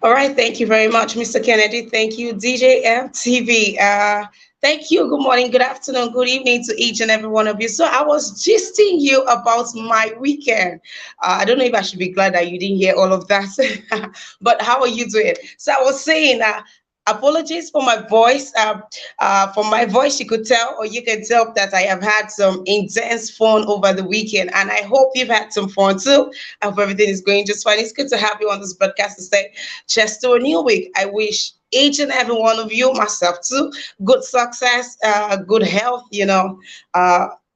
All right, thank you very much, Mr. Kennedy. Thank you, DJ MTV. Thank you. Good morning, good afternoon, good evening to each and every one of you. So I was gisting you about my weekend. I don't know if I should be glad that you didn't hear all of that, but how are you doing? So I was saying, apologies for my voice. From my voice, you could tell, or you can tell that I have had some intense fun over the weekend, and I hope you've had some fun too. I hope everything is going just fine. It's good to have you on this broadcast to say, just to a new week. I wish each and every one of you, myself too, good success, good health,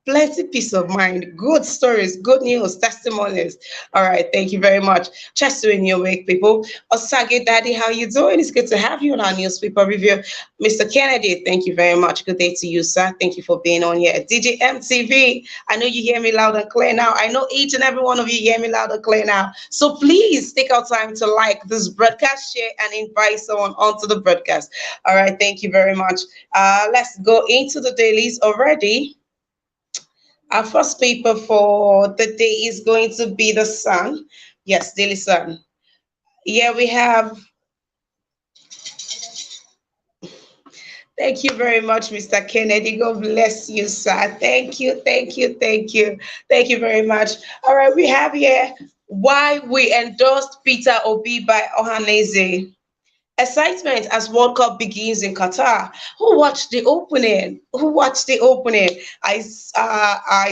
plenty peace of mind, good stories, good news, testimonies. All right, thank you very much. Just doing your week, people. Osage Daddy, how you doing? It's good to have you on our newspaper review. Mr. Kennedy, thank you very much. Good day to you, sir. Thank you for being on here. DJ MTV, I know you hear me loud and clear now. I know each and every one of you hear me loud and clear now. So please take out time to like this broadcast, share, and invite someone onto the broadcast. All right, thank you very much. Let's go into the dailies already. Our first paper for the day is going to be the Sun. Yes, Daily Sun. Yeah, we have. Thank you very much, Mr. Kennedy. God bless you, sir. Thank you, thank you, thank you. Thank you very much. All right, we have here why we endorsed Peter Obi by Ohanaeze. Excitement as World Cup begins in Qatar. Who watched the opening? Who watched the opening? I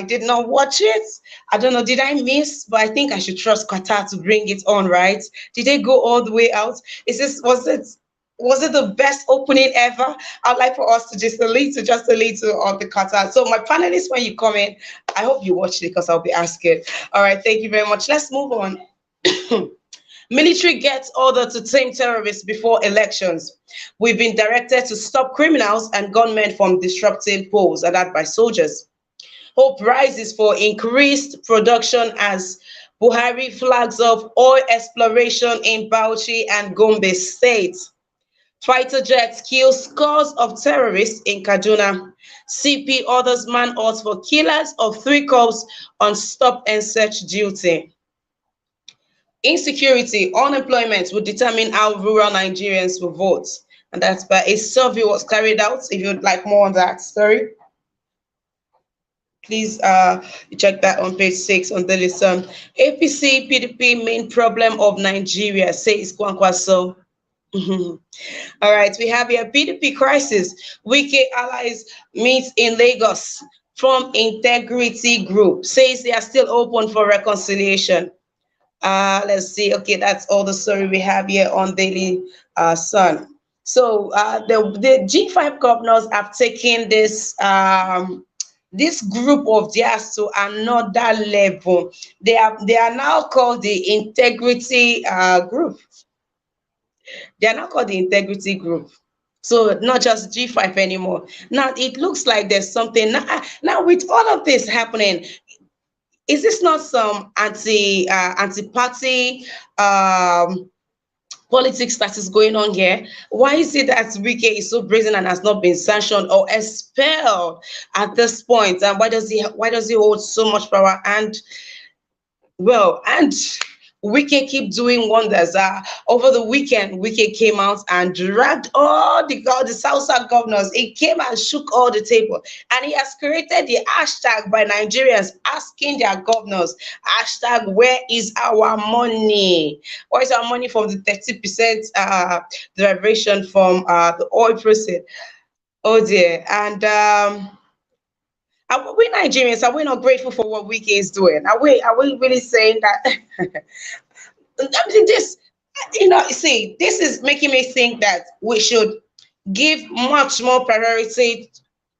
did not watch it. I don't know. Did I miss? But I think I should trust Qatar to bring it on. Right? Did they go all the way out? Is this was it the best opening ever? I'd like for us to just a little on the Qatar. So my panelists, when you come in, I hope you watch it because I'll be asking. All right, thank you very much. Let's move on. Military gets order to tame terrorists before elections. We've been directed to stop criminals and gunmen from disrupting polls, and that by soldiers. Hope rises for increased production as Buhari flags off oil exploration in Bauchi and Gombe states. Fighter jets kill scores of terrorists in Kaduna. CP orders man out for killers of three cops on stop and search duty. Insecurity, unemployment will determine how rural Nigerians will vote. And that's by a survey was carried out. If you'd like more on that story, please check that on page 6 on the listen. APC PDP main problem of Nigeria, says Kwankwaso. All right, we have here PDP crisis. Wike allies meet in Lagos from Integrity Group says they are still open for reconciliation. Let's see. Okay, that's all the story we have here on Daily Sun. So the G5 governors have taken this group of theirs to another level. They are now called the Integrity Group. They are now called the Integrity Group. So not just G5 anymore. Now it looks like there's something now with all of this happening. Is this not some anti-party politics that is going on here? Why is it that Wike is so brazen and has not been sanctioned or expelled at this point? And why does he hold so much power? And Wike keep doing wonders. Over the weekend, Wike came out and dragged all the South governors. He came and shook all the table, and he has created the hashtag by Nigerians asking their governors, hashtag where is our money? Where is our money from the 30% derivation from the oil proceeds? Oh dear, and are we Nigerians, are we not grateful for what Wike is doing? Are we really saying that? I mean, see, this is making me think that we should give much more priority,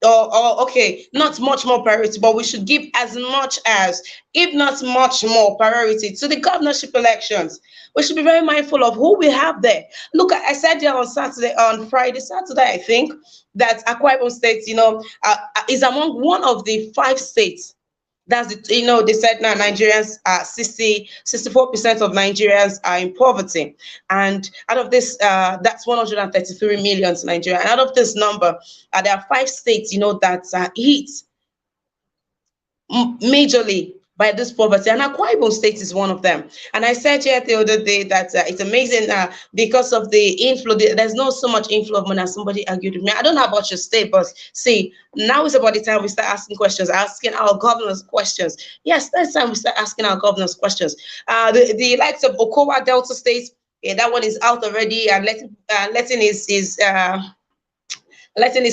or okay, not much more priority, but we should give as much as, if not much more priority to the governorship elections. We should be very mindful of who we have there. Look, I said there on Saturday, I think, that Akwa Ibom State, is among one of the 5 states. That's it. They said now Nigerians are 64% of Nigerians are in poverty. And out of this, that's 133 million to Nigeria. And out of this number, there are 5 states, that are hit majorly by this poverty, and Akwa Ibom State is one of them. And I said here the other day that it's amazing because of the inflow. There's not so much inflow of money. As somebody argued with me. I don't know about your state, but see, now is about the time we start asking questions, asking our governors questions. Yes, that's time we start asking our governors questions. The likes of Okowa Delta State, yeah, that one is out already, and letting his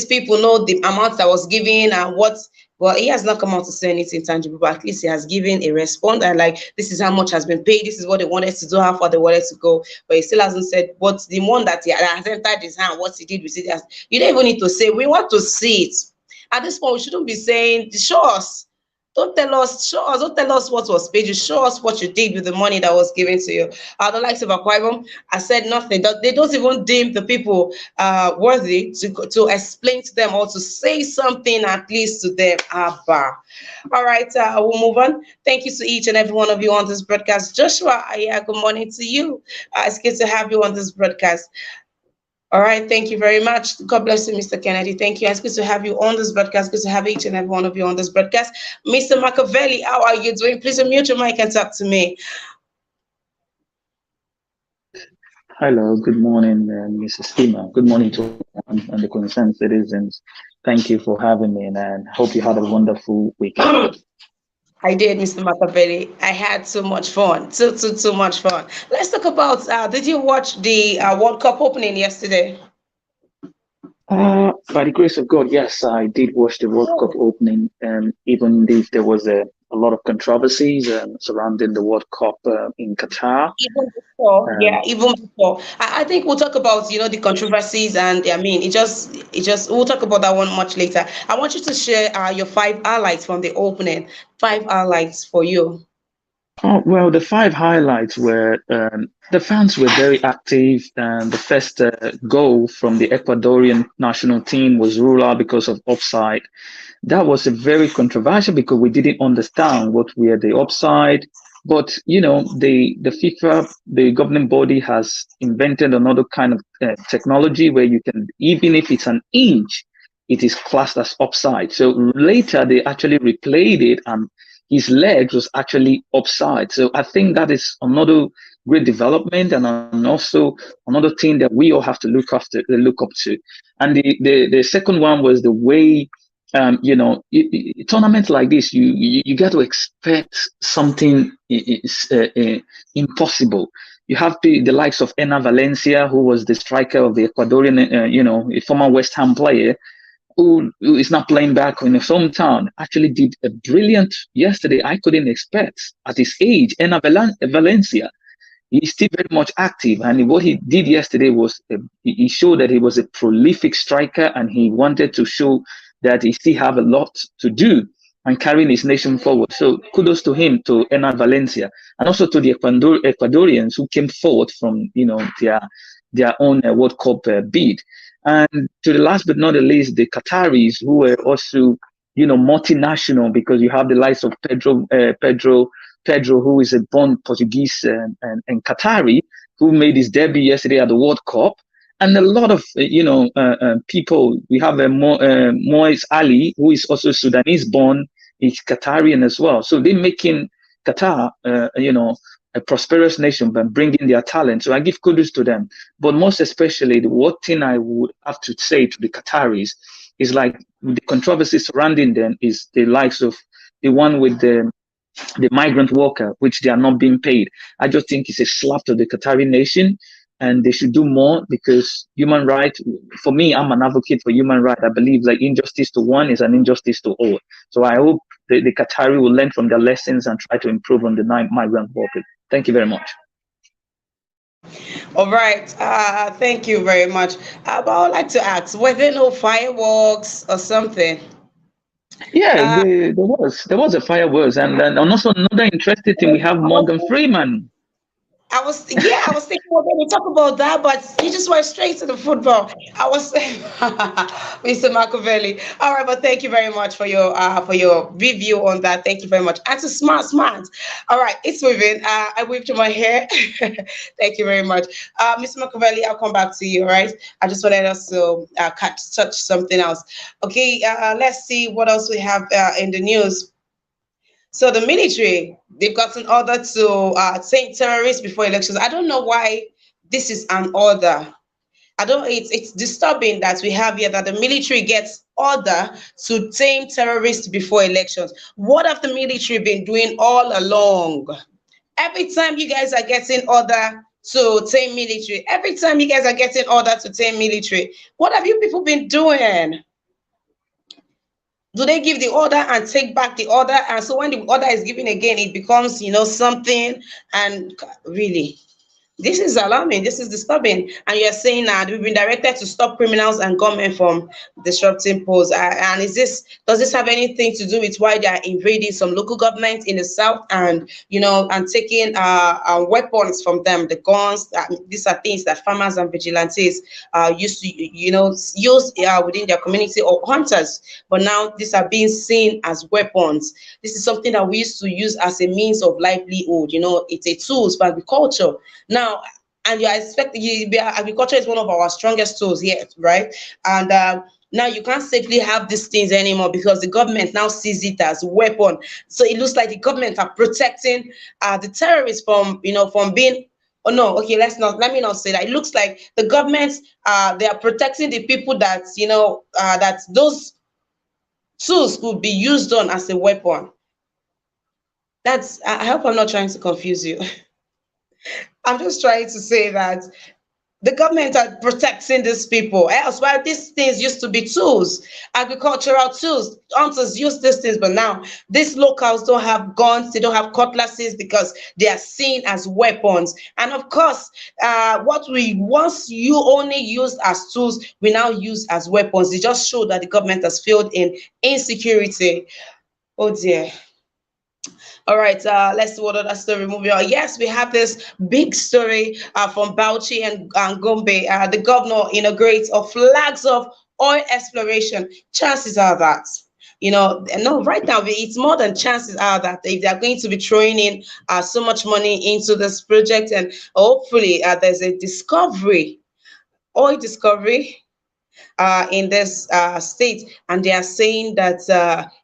people know the amount that was given and what. Well, he has not come out to say anything tangible, but at least he has given a response and like, this is how much has been paid, this is what they wanted to do, how far they wanted to go, but he still hasn't said what the one that he has entered his hand, what he did with it. You don't even need to say, we want to see it. At this point, we shouldn't be saying, show us. Don't tell us, show us, don't tell us what was paid. You show us what you did with the money that was given to you. The likes of Akwa Ibom, I said nothing. They don't even deem the people worthy to explain to them or to say something at least to them. Abba. All right, we'll move on. Thank you to each and every one of you on this broadcast. Joshua, good morning to you. It's good to have you on this broadcast. All right, thank you very much. God bless you, Mr. Kennedy. Thank you. It's good to have you on this broadcast. Good to have each and every one of you on this broadcast. Mr. Machiavelli, how are you doing? Please unmute your mic and talk to me. Hello, good morning, Mrs. Stima. Good morning to everyone and the concerned citizens. Thank you for having me, and hope you had a wonderful weekend. I did, Mr. Machiavelli. I had so much fun. Too much fun. Let's talk about, did you watch the World Cup opening yesterday? By the grace of God, yes, I did watch the World Cup opening, even if there was a lot of controversies surrounding the World Cup in Qatar. Even before, Um, yeah, even before. I think we'll talk about, the controversies, and I mean, we'll talk about that one much later. I want you to share your five highlights from the opening. Five highlights for you. Oh, well, the five highlights were the fans were very active, and the first goal from the Ecuadorian national team was ruled out because of offside. That was a very controversial because we didn't understand what were the offside. But the FIFA, the governing body, has invented another kind of technology where you can, even if it's an inch, it is classed as offside. So later they actually replayed it, and his legs was actually upside. So I think that is another great development, and also another thing that we all have to look up to. And the second one was the way, tournament like this, you got to expect something is impossible. You have the likes of Ena Valencia, who was the striker of the Ecuadorian, a former West Ham player, who is not playing back in his hometown, actually did a brilliant yesterday. I couldn't expect at his age. Valencia, he's still very much active, and what he did yesterday was he showed that he was a prolific striker, and he wanted to show that he still have a lot to do and carrying his nation forward. So kudos to him, to Ena Valencia, and also to the Ecuadorians who came forward from their own World Cup bid. And to the last but not the least, the Qataris, who were also, multinational, because you have the likes of Pedro, who is a born Portuguese and Qatari, who made his debut yesterday at the World Cup. And a lot of, people. We have Moise Ali, who is also Sudanese born, is Qatarian as well. So they're making Qatar, a prosperous nation by bringing their talent. So I give kudos to them. But most especially, the one thing I would have to say to the Qataris is, like, the controversy surrounding them is the likes of the one with the migrant worker, which they are not being paid. I just think it's a slap to the Qatari nation, and they should do more, because human rights, for me, I'm an advocate for human rights. I believe like injustice to one is an injustice to all. So I hope the Qatari will learn from their lessons and try to improve on the migrant worker. Thank you very much. All right. Thank you very much. But I would like to ask, were there no fireworks or something? Yeah, Uh, there was a fireworks, and also another interesting thing, we have I was Morgan Freeman. I was thinking we're going to talk about that, but you just went straight to the football. I was Mr. Machiavelli. All right, but thank you very much for your review on that. Thank you very much. And to smart. All right, it's moving. I whipped my hair. Thank you very much, Mr. Machiavelli. I'll come back to you. All right. I just wanted us to touch something else. Okay. Let's see what else we have in the news. So the military, they've gotten order to tame terrorists before elections. I don't know why this is an order. I don't. It's disturbing that we have here that the military gets order to tame terrorists before elections. What have the military been doing all along? Every time you guys are getting order to tame military, every time you guys are getting order to tame military, what have you people been doing? Do they give the order and take back the order? And so when the order is given again, it becomes, something. And really, this is alarming. This is disturbing. And you're saying that we've been directed to stop criminals and government from disrupting polls. And does this have anything to do with why they are invading some local governments in the south and and taking weapons from them, the guns? These are things that farmers and vigilantes used to use within their community, or hunters. But now these are being seen as weapons. This is something that we used to use as a means of livelihood. It's a tool for agriculture. Now, and you are expecting agriculture is one of our strongest tools here, right? And now you can't safely have these things anymore because the government now sees it as a weapon. So it looks like the government are protecting the terrorists from being. Oh no, okay, let me not say that. It looks like the government they are protecting the people that that those tools could be used on as a weapon. I hope I'm not trying to confuse you. I'm just trying to say that the government are protecting these people. Else, while these things used to be tools, agricultural tools, hunters use these things, but now these locals don't have guns, they don't have cutlasses because they are seen as weapons. And of course, what we once you only used as tools, we now use as weapons. It just showed that the government has failed in insecurity. Oh dear. All right, let's see what other story moving on. Yes, we have this big story from Bauchi and Gombe. The governor inaugurates or flags of oil exploration. Chances are that, no, right now it's more than chances are that if they are going to be throwing in so much money into this project, and hopefully there's a discovery, oil discovery in this state, and they are saying that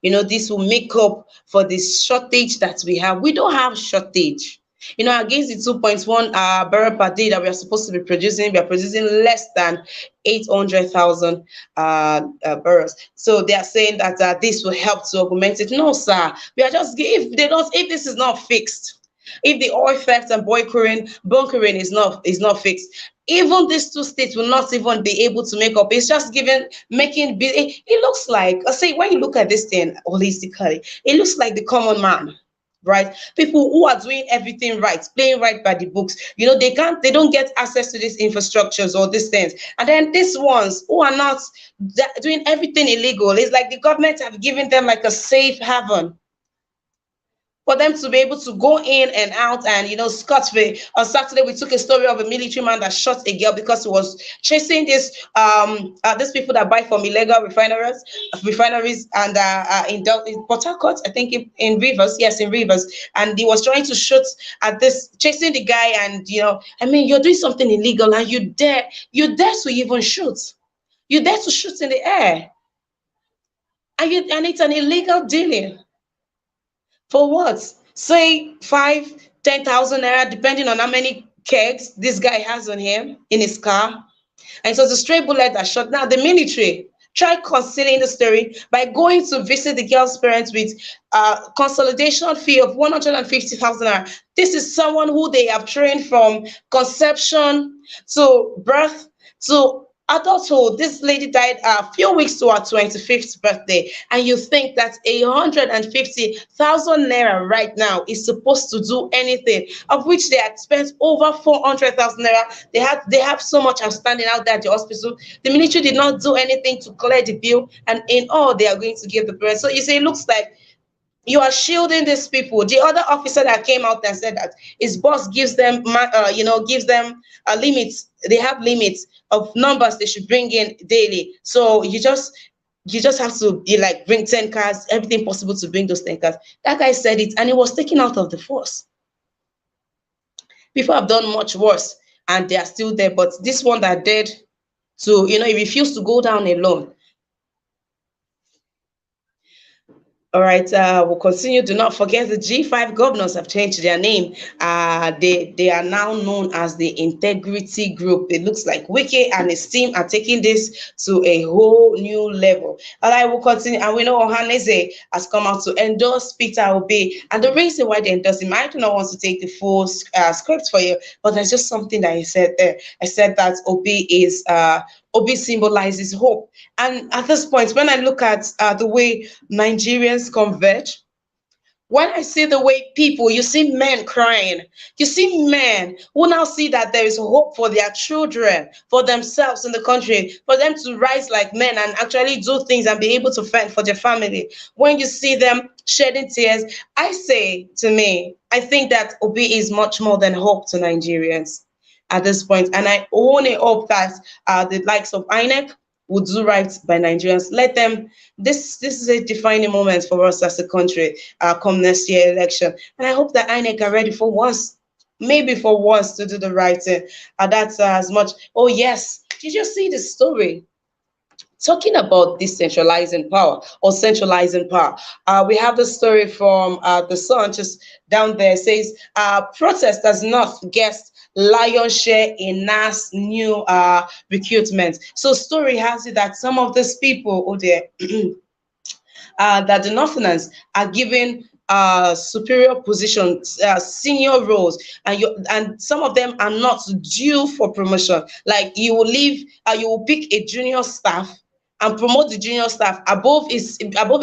this will make up for the shortage that we have. We don't have shortage. Against the 2.1 barrel per day that we are supposed to be producing, we are producing less than 800,000 barrels. So they are saying that this will help to augment it. No, sir. We are just if this is not fixed, if the oil theft and bunkering is not fixed, even these two states will not even be able to make up. It's just making it looks like, I say, when you look at this thing holistically, it looks like the common man, right? People who are doing everything right, playing right by the books, they don't get access to these infrastructures or these things. And then these ones who are not doing everything illegal, it's like the government have given them like a safe haven for them to be able to go in and out and scot-free. On Saturday, we took a story of a military man that shot a girl because he was chasing these people that buy from illegal refineries, and in Port Harcourt, I think in Rivers, yes, in Rivers, and he was trying to shoot at this, chasing the guy, and I mean, you're doing something illegal, and you dare to even shoot, you dare to shoot in the air, and it's an illegal dealing. For what? Say 5, 10,000 naira, depending on how many kegs this guy has on him in his car. And so it's a stray bullet that shot. Now the military tried concealing the story by going to visit the girl's parents with a consolidation fee of 150,000 naira. This is someone who they have trained from conception to birth to adulthood. This lady died a few weeks to her 25th birthday, and you think that 150,000 naira right now is supposed to do anything, of which they had spent over 400,000 naira. They have so much outstanding out there at the hospital. The military did not do anything to clear the bill, and in all they are going to give the parents. So you say it looks like you are shielding these people. The other officer that came out and said that his boss gives them, gives them limits. They have limits of numbers they should bring in daily. So you just have to bring 10 cars, everything possible to bring those 10 cars. That guy said it, and it was taken out of the force. People have done much worse, and they are still there. But this one that did, he refused to go down alone. All right, we'll continue. Do not forget the G5 governors have changed their name. They are now known as the Integrity Group. It looks like Wike and his team are taking this to a whole new level. All right, we'll continue. And we know Ohanaeze has come out to endorse Peter Obi. And the reason why they endorse him, I do not want to take the full script for you, but there's just something that he said there. I said that Obi symbolizes hope. And at this point, when I look at the way Nigerians converge, when I see the way people, you see men crying, you see men who now see that there is hope for their children, for themselves in the country, for them to rise like men and actually do things and be able to fend for their family. When you see them shedding tears, I say to me, I think that Obi is much more than hope to Nigerians at this point. And I only hope that the likes of INEC would do right by Nigerians. Let them. This is a defining moment for us as a country. Come next year election, and I hope that INEC are ready for once, maybe for once, to do the right thing. That's as much. Oh yes, did you see the story? Talking about decentralizing power or centralizing power, we have the story from the Sun just down there. It says protesters not guest lion's share in NAS new recruitment. So story has it that some of these people, oh dear, that the Northerners are given superior positions, senior roles, and some of them are not due for promotion. Like you will leave, you will pick a junior staff and promote the junior staff above a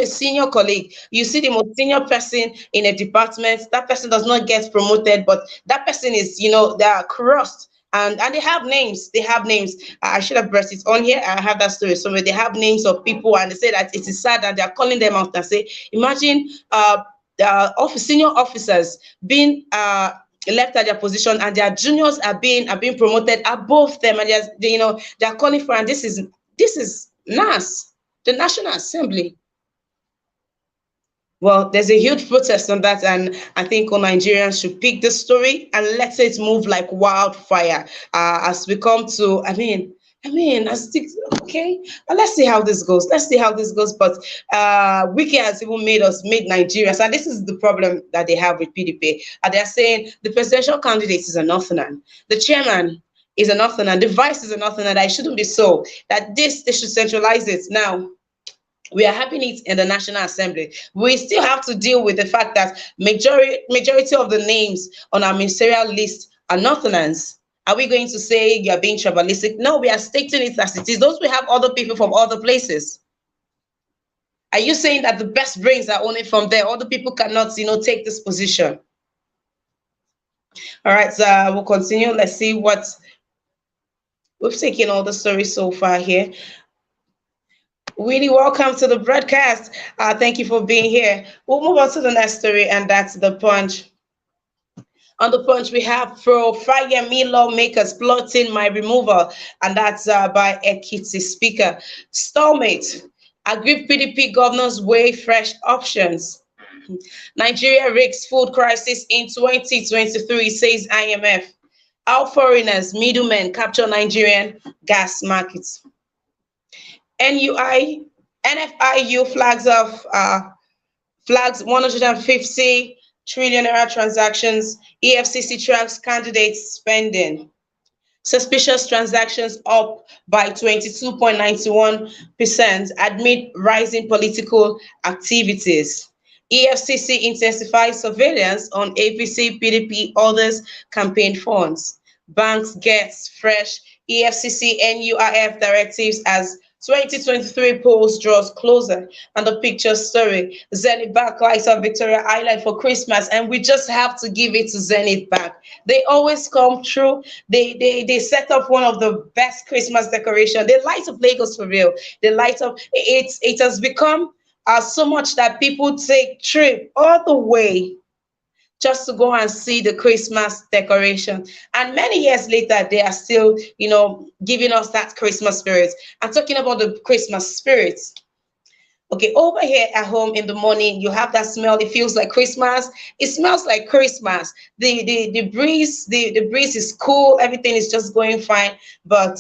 senior colleague. You see the most senior person in a department, that person does not get promoted, but that person is, they are crossed. And they have names. They have names. I should have brought it on here. I have that story somewhere. They have names of people, and they say that it is sad, and they are calling them out and say, imagine senior officers being left at their position, and their juniors are being promoted above them, and they are calling for, and this is NAS, the National Assembly. Well, there's a huge protest on that, and I think all Nigerians should pick this story and let it move like wildfire as we come to. As okay, let's see how this goes. Let's see how this goes. But Wiki has even made Nigerians, and this is the problem that they have with PDP. They're saying the presidential candidate is a northerner, the chairman is a northerner, the vice is a northerner. That it shouldn't be so. That they should centralize it now. We are having it in the National Assembly. We still have to deal with the fact that majority of the names on our ministerial list are Northerners. Are we going to say you are being tribalistic? No, we are stating it as it is. Those we have other people from other places. Are you saying that the best brains are only from there? Other people cannot, take this position. All right, so we'll continue. Let's see what we've taken all the stories so far here. Really welcome to the broadcast. Thank you for being here. We'll move on to the next story, and that's the Punch. On the Punch, we have pro-fire me lawmakers plotting my removal, and that's by Ekiti Speaker. Stalemate. Aggrieved PDP governors weigh fresh options. Nigeria risks food crisis in 2023, says IMF. How foreigners, middlemen capture Nigerian gas markets. NFIU flags 150 trillion naira transactions. EFCC tracks candidates spending. Suspicious transactions up by 22.91% amid rising political activities. EFCC intensifies surveillance on APC, PDP, others campaign funds. Banks gets fresh EFCC NURF directives as 2023 polls draws closer. And the picture story, Zenith Bank lights up Victoria Island for Christmas, and we just have to give it to Zenith Bank. They always come through. They set up one of the best Christmas decoration. They light up Lagos for real. They light up. It has become so much that people take trip all the way just to go and see the Christmas decoration. And many years later, they are still, giving us that Christmas spirit. I'm talking about the Christmas spirit. Okay, over here at home in the morning, you have that smell. It feels like Christmas. It smells like Christmas. The breeze is cool. Everything is just going fine. But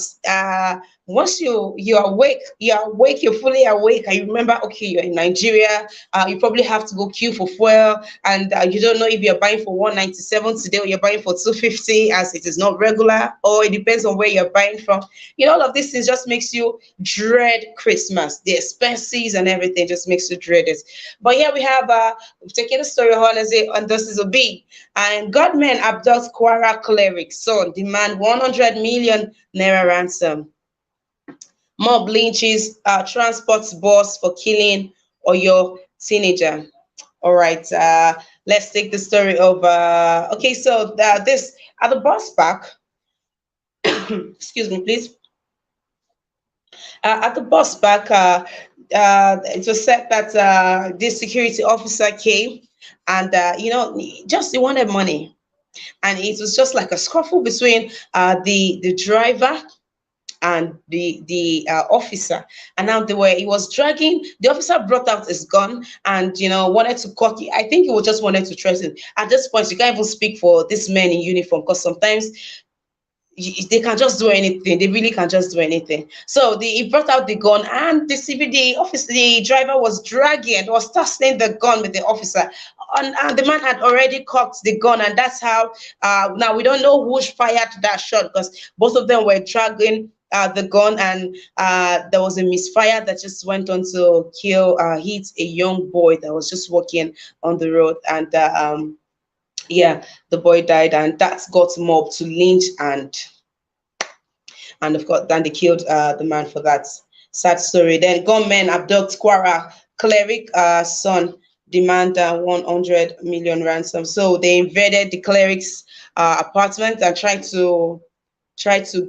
once you're awake, you're fully awake, and you remember, okay, you're in Nigeria. You probably have to go queue for fuel, and you don't know if you're buying for 197 today or you're buying for 250, as it is not regular, or it depends on where you're buying from. All of these things just makes you dread Christmas. The expenses and everything just makes you dread it. But here we have we've taken the story of Ohanaeze, and this is a B. And gunmen abduct Kwara cleric son, demand 100 million naira ransom. Mob lynches transport boss for killing Oyo teenager. All right, let's take the story of. Okay, so this at the bus park. Excuse me, please. At the bus park, it was said that this security officer came, and just he wanted money, and it was just like a scuffle between the driver and the officer. And now he was dragging. The officer brought out his gun and wanted to cock it. I think he was just wanted to threaten. At this point, you can't even speak for this men in uniform, because sometimes they can just do anything. They really can just do anything. So he brought out the gun, and the driver was dragging, was tussling the gun with the officer. And the man had already cocked the gun, and that's how. Now we don't know who fired that shot, because both of them were dragging the gun, and there was a misfire that just went on to hit a young boy that was just walking on the road, and yeah, the boy died, and that got mob to lynch, and of course then they killed the man for that sad story. Then gunmen abduct Kwara cleric son, demand 100 million ransom. So they invaded the cleric's apartment and tried to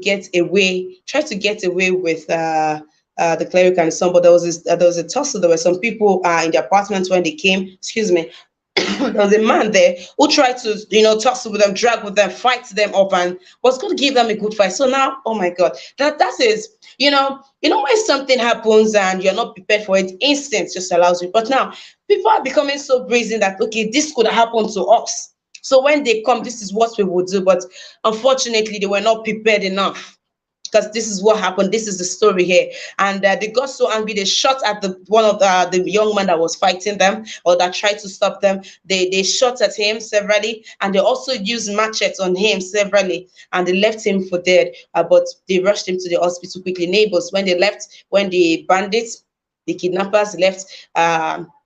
get away with the cleric and son. But there was a tussle. There were some people in the apartment when they came. Excuse me. There was a man there who tried to, tussle with them, drag with them, fight them up, and was going to give them a good fight. So now, oh my God, that is, when something happens and you're not prepared for it, instinct just allows you. But now people are becoming so brazen that, okay, this could happen to us. So when they come, this is what we would do. But unfortunately, they were not prepared enough, because this is what happened. This is the story here. And they got so angry, they shot at one of the young man that was fighting them, or that tried to stop them. They shot at him severally, and they also used machetes on him severally, and they left him for dead. But they rushed him to the hospital quickly. Neighbors, when the bandits, the kidnappers left,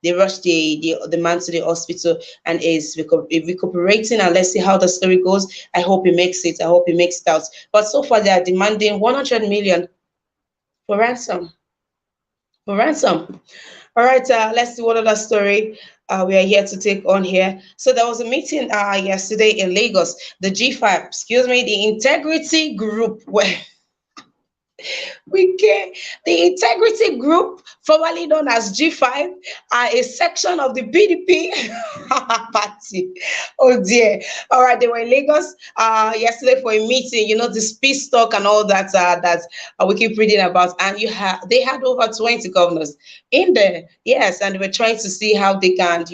they rushed the man to the hospital, and is recuperating. And let's see how the story goes. I hope he makes it. I hope he makes it out. But so far, they are demanding 100 million for ransom. For ransom. All right, let's see what other story we are here to take on here. So there was a meeting yesterday in Lagos. The G5, excuse me, the Integrity Group, where the Integrity Group, formerly known as G5, are a section of the PDP party. Oh dear. All right, they were in Lagos yesterday for a meeting. This peace talk and all that we keep reading about. And they had over 20 governors in there. Yes, and they were trying to see how they can,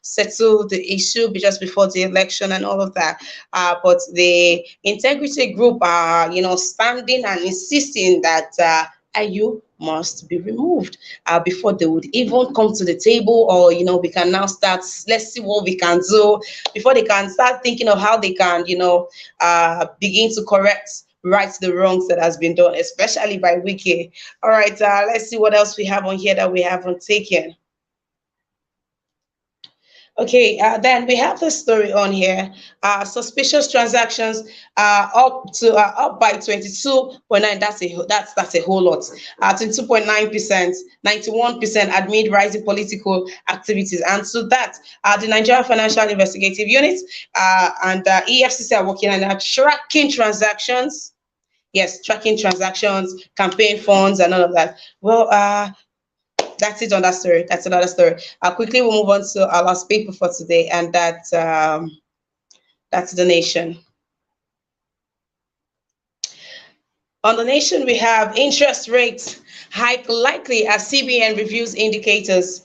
settle the issue just before the election and all of that. But the Integrity Group are, standing and insisting that IU must be removed before they would even come to the table, or we can now start. Let's see what we can do before they can start thinking of how they can, begin to right the wrongs that has been done, especially by Wike. All right, let's see what else we have on here that we haven't taken. Okay, then we have this story on here. Suspicious transactions up by 22.9. That's a whole lot. 22.9%, 91% amid rising political activities. And so that the Nigerian Financial Investigative Unit and EFCC are working on tracking transactions. Yes, tracking transactions, campaign funds, and all of that. Well, that's it on that story. That's another story. Quickly, we'll move on to our last paper for today, and that's the Nation. On the Nation, we have interest rates hike likely as CBN reviews indicators.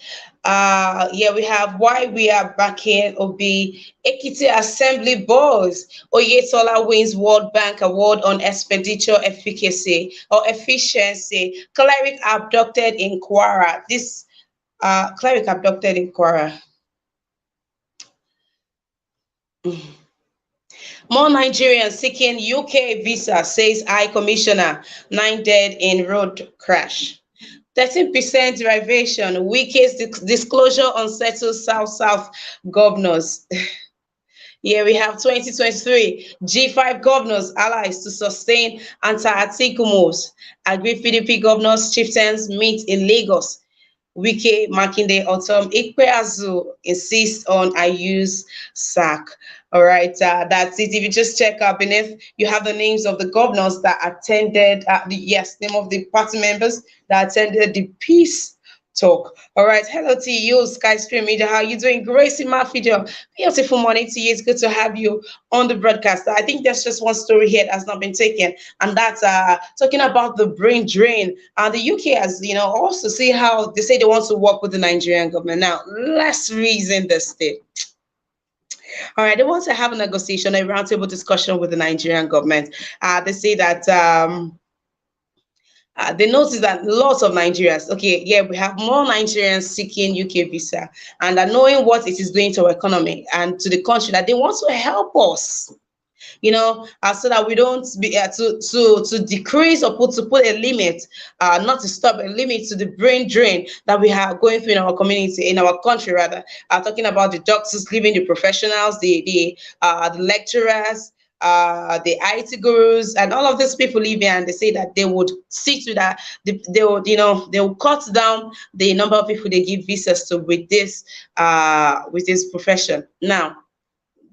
Yeah, we have why we are backing Obi. Ekiti Assembly Boys. Oyetola wins World Bank Award on expenditure efficacy or efficiency. Cleric abducted in Kwara. This cleric abducted in Kwara. More Nigerians seeking UK visa, says High Commissioner. 9 dead in road crash. 13% derivation. Wike's disclosure unsettles South governors. Here we have 2023 G5 governors allies to sustain anti-Atiku moves. Agree PDP governors chieftains meet in Lagos. Wike Makinde Autumn Ikpeazu insists on Ayu's sack. All right, that's it. If you just check up beneath, you have the names of the governors that attended, name of the party members that attended the peace talk. All right, hello to you, Skyscream Media. How are you doing? Gracie Mafidio, beautiful morning to you. It's good to have you on the broadcast. I think there's just one story here that has not been taken, and that's talking about the brain drain. The UK has, also see how they say they want to work with the Nigerian government. Now, let's reason this thing. All right, they want to have a negotiation, a roundtable discussion with the Nigerian government. They say that they notice that lots of Nigerians, okay, yeah, we have more Nigerians seeking UK visa, and knowing what it is doing to our economy and to the country, that they want to help us, so that we don't be to decrease or put a limit, not to stop, a limit to the brain drain that we are going through in our community, in our country rather. Talking about the doctors leaving, the professionals, the lecturers, the IT gurus, and all of these people leaving, and they say that they would see to that they would, they will cut down the number of people they give visas to with this profession. Now,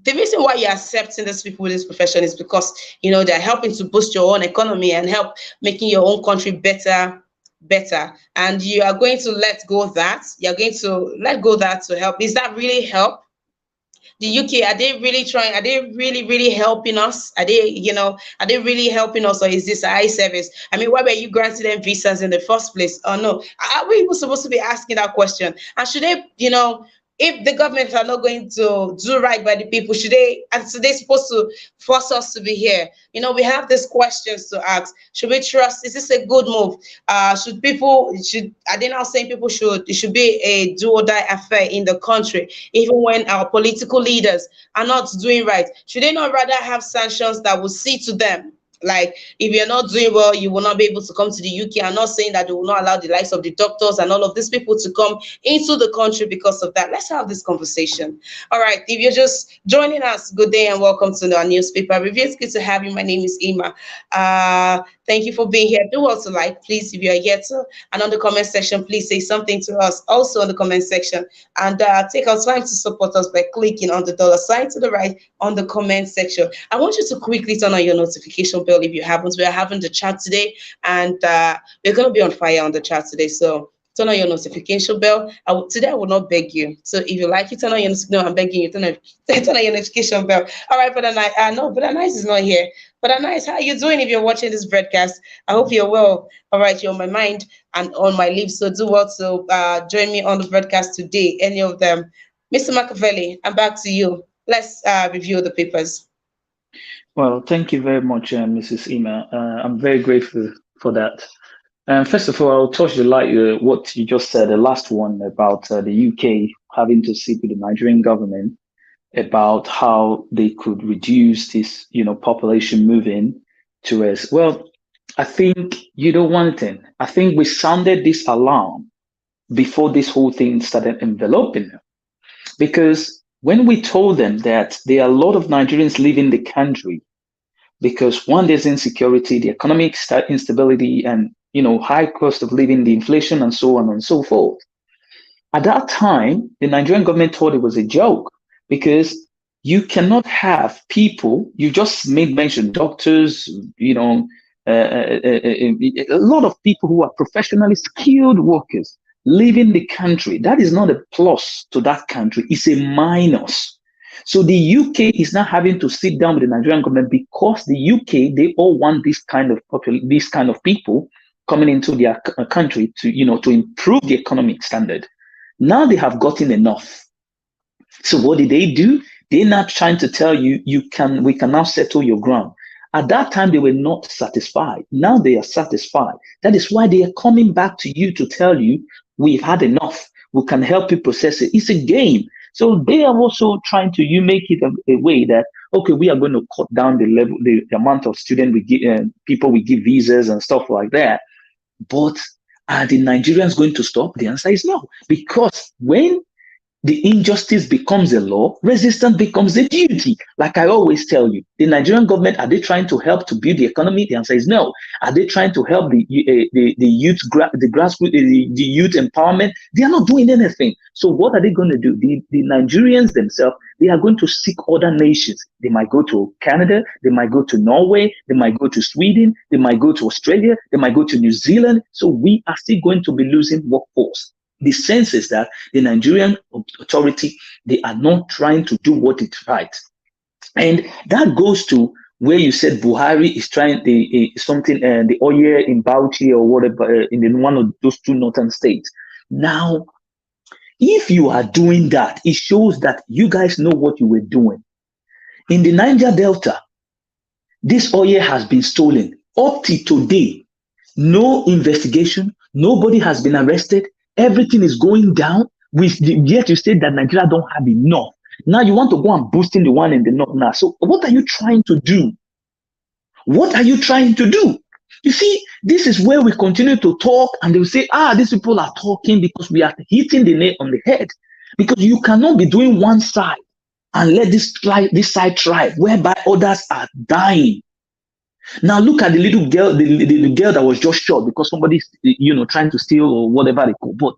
the reason why you're accepting these people with this profession is because they're helping to boost your own economy and help making your own country better, and you are going to let go of that. You're going to let go of that to help. Is that really help? The UK, are they really trying? Are they really helping us? Are they really helping us, or is this a eye service? I mean, why were you granting them visas in the first place? Oh no, are we even supposed to be asking that question? And should they, if the government are not going to do right by the people, should they supposed to force us to be here? We have these questions to ask. Should we trust? Is this a good move? Are they now saying it should be a do or die affair in the country, even when our political leaders are not doing right? Should they not rather have sanctions that will see to them? Like, if you're not doing well, you will not be able to come to the UK. I'm not saying that they will not allow the likes of the doctors and all of these people to come into the country because of that. Let's have this conversation. All right, if you're just joining us, good day and welcome to our newspaper review. It's good to have you. My name is Ima. Thank you for being here. Do also please, if you are yet to, and on the comment section, please say something to us also on the comment section, and take our time to support us by clicking on the dollar sign to the right on the comment section. I want you to quickly turn on your notification bell if you haven't. We are having the chat today, and we're going to be on fire on the chat today, so turn on your notification bell. Today I will not beg you. So if you like it, turn on your notification. No, I'm begging you. Turn on your notification bell. All right, Brother Nice. No, Brother Nice is not here. Brother Nice, how are you doing if you're watching this broadcast? I hope you're well. All right, you're on my mind and on my lips. So do well to join me on the broadcast today, any of them. Mr. Machiavelli, I'm back to you. Let's review the papers. Well, thank you very much, Mrs. Ima. I'm very grateful for that. First of all, I'll touch the light what you just said, the last one about the UK having to sit with the Nigerian government about how they could reduce this, population moving to us. Well, I think one thing. I think we sounded this alarm before this whole thing started enveloping them, because when we told them that there are a lot of Nigerians leaving the country because one, there's insecurity, the economic instability, and high cost of living, the inflation, and so on and so forth. At that time, the Nigerian government thought it was a joke, because you cannot have people. You just made mention doctors, a lot of people who are professionally skilled workers leaving the country. That is not a plus to that country; it's a minus. So the UK is now having to sit down with the Nigerian government, because the UK, they all want this kind of people coming into their country to improve the economic standard. Now they have gotten enough. So what did they do? They're not trying to tell you, we can now settle your ground. At that time, they were not satisfied. Now they are satisfied. That is why they are coming back to you to tell you, we've had enough. We can help you process it. It's a game. So they are also trying to make it a way that, okay, we are going to cut down the amount of student we give, people we give visas and stuff like that. But are the Nigerians going to stop? The answer is no. Because when the injustice becomes a law, resistance becomes a duty. Like I always tell you, the Nigerian government, are they trying to help to build the economy? The answer is no. Are they trying to help the youth, the grassroots, the youth empowerment? They are not doing anything. So what are they going to do? The Nigerians themselves, they are going to seek other nations. They might go to Canada, they might go to Norway, they might go to Sweden, they might go to Australia, they might go to New Zealand. So we are still going to be losing workforce. The sense is that the Nigerian authority, they are not trying to do what is right. And that goes to where you said Buhari is trying something, the oil in Bauchi or whatever, in one of those two northern states. Now, if you are doing that, it shows that you guys know what you were doing. In the Niger Delta, this oil has been stolen. Up to today, no investigation, nobody has been arrested. Everything is going down. Yet you say that Nigeria don't have enough. Now you want to go and boosting the one in the north now. So what are you trying to do? What are you trying to do? You see, this is where we continue to talk and they will say, these people are talking because we are hitting the nail on the head. Because you cannot be doing one side and let this side thrive, whereby others are dying. Now look at the little girl, the girl that was just shot because somebody, trying to steal or whatever they call. But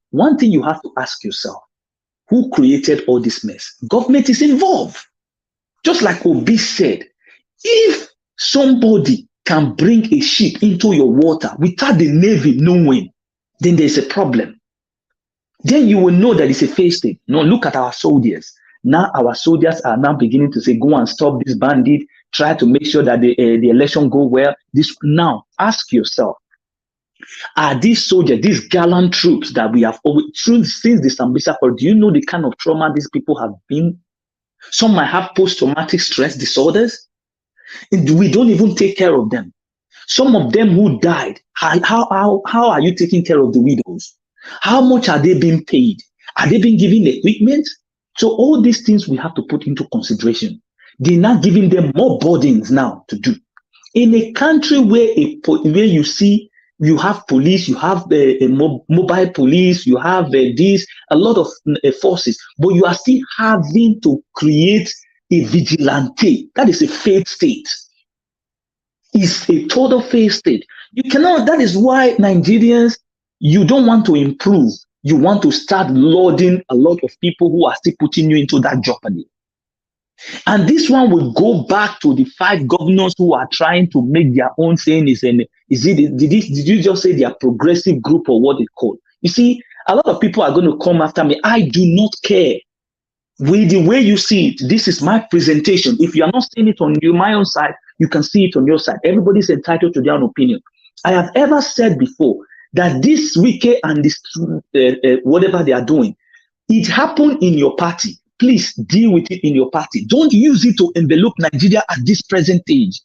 one thing you have to ask yourself, who created all this mess? Government is involved. Just like Obi said, if somebody can bring a ship into your water without the Navy knowing, then there's a problem. Then you will know that it's a failed state. Now look at our soldiers. Now our soldiers are now beginning to say, go and stop this bandit. Try to make sure that the election go well. Now, ask yourself, are these soldiers, these gallant troops that we have since the Sambisa War, do you know the kind of trauma these people have been? Some might have post-traumatic stress disorders. And we don't even take care of them. Some of them who died, how are you taking care of the widows? How much are they being paid? Are they being given equipment? So all these things we have to put into consideration. They're not giving them more burdens now to do. In a country where you see you have police, you have a mobile police, you have a lot of forces, but you are still having to create a vigilante. That is a failed state. It's a total failed state. You cannot. That is why Nigerians, you don't want to improve. You want to start loading a lot of people who are still putting you into that jeopardy. And this one will go back to the 5 governors who are trying to make their own saying did you just say they are progressive group or what they call? You see, a lot of people are going to come after me. I do not care. With the way you see it, this is my presentation. If you are not seeing it on my own side, you can see it on your side. Everybody's entitled to their own opinion. I have ever said before that this Wike and this whatever they are doing, it happened in your party. Please deal with it in your party. Don't use it to envelope Nigeria at this present age.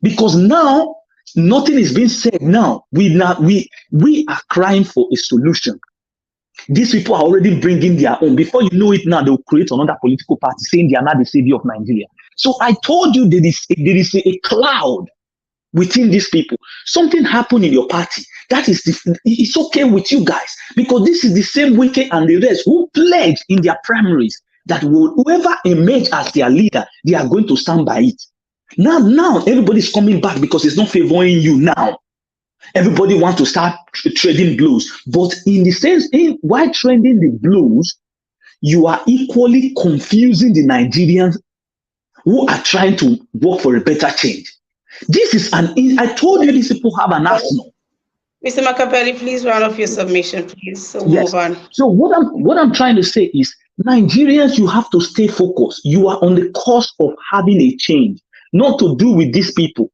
Because now, nothing is being said now. We are crying for a solution. These people are already bringing their own. Before you know it now, they will create another political party saying they are not the savior of Nigeria. So I told you there is a cloud within these people. Something happened in your party. It's okay with you guys. Because this is the same Wike and the rest who pledged in their primaries that whoever emerge as their leader, they are going to stand by it. Now everybody's coming back because it's not favoring you now. Everybody wants to start trading blows. But in the sense, while trading the blows, you are equally confusing the Nigerians who are trying to work for a better change. This is I told you these people have an arsenal. Mr. Makapeli, please round off your submission, please. So yes. Move on. So what I'm trying to say is, Nigerians, you have to stay focused. You are on the cusp of having a change, not to do with these people.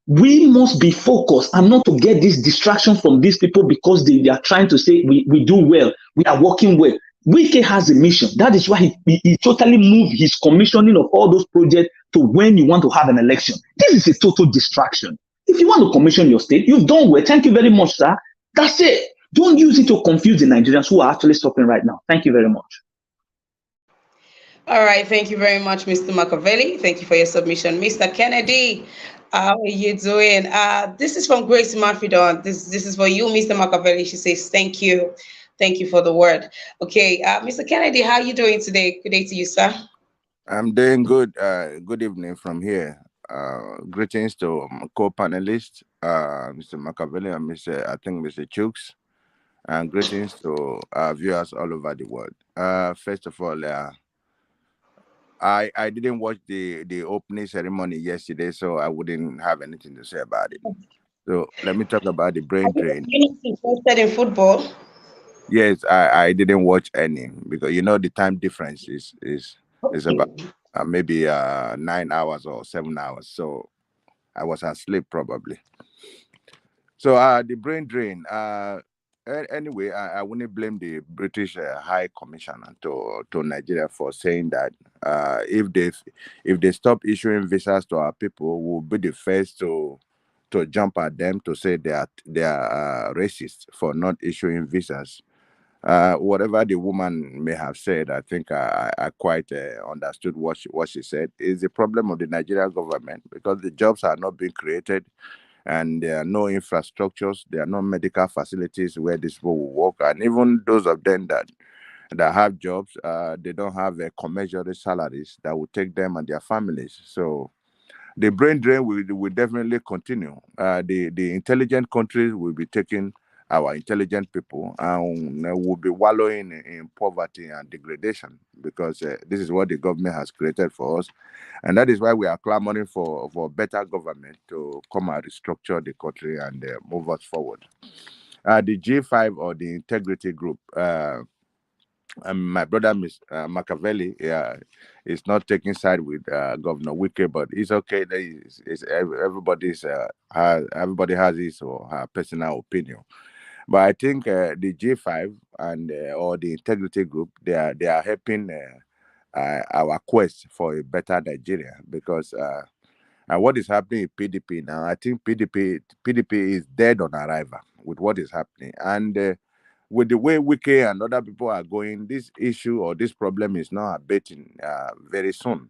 We must be focused and not to get this distraction from these people because they are trying to say we do well, we are working well. Wike has a mission. That is why he totally moved his commissioning of all those projects to when you want to have an election. This is a total distraction. If you want to commission your state, you've done well. Thank you very much, sir. That's it. Don't use it to confuse the Nigerians who are actually suffering right now. Thank you very much. All right, thank you very much, Mr. Machiavelli. Thank you for your submission. Mr. Kennedy, how are you doing? This is from Grace Mafidon. This is for you, Mr. Machiavelli. She says, thank you. Thank you for the word. Okay, Mr. Kennedy, how are you doing today? Good day to you, sir. I'm doing good. Good evening from here. Greetings to co-panelists, Mr. Machiavelli and Mr. Chooks, and greetings to viewers all over the world. First of all, I didn't watch the opening ceremony yesterday, so I wouldn't have anything to say about it. So let me talk about the brain drain. You're not interested in football? Yes, I didn't watch any because the time difference is about Okay. maybe 9 hours or 7 hours. So I was asleep probably. So the brain drain. Anyway, I wouldn't blame the British High Commissioner to Nigeria for saying that if they stop issuing visas to our people, we'll be the first to jump at them to say they are racist for not issuing visas. Whatever the woman may have said, I think I quite understood what she said. Is the problem of the Nigerian government because the jobs are not being created and there are no infrastructures, there are no medical facilities where these people will work, and even those of them that have jobs, they don't have commensurate salaries that will take them and their families. So the brain drain will definitely continue. The intelligent countries will be taking our intelligent people and will be wallowing in poverty and degradation because this is what the government has created for us. And that is why we are clamoring for better government to come and restructure the country and move us forward. The G5 or the Integrity Group, my brother, Miss Machiavelli, is not taking side with Governor Wike, but it's okay. Everybody has his or her personal opinion. But I think the G5 and or the Integrity Group, they are helping our quest for a better Nigeria because what is happening in PDP now, I think PDP is dead on arrival with what is happening, and with the way Wiki and other people are going, this issue or this problem is not abating very soon.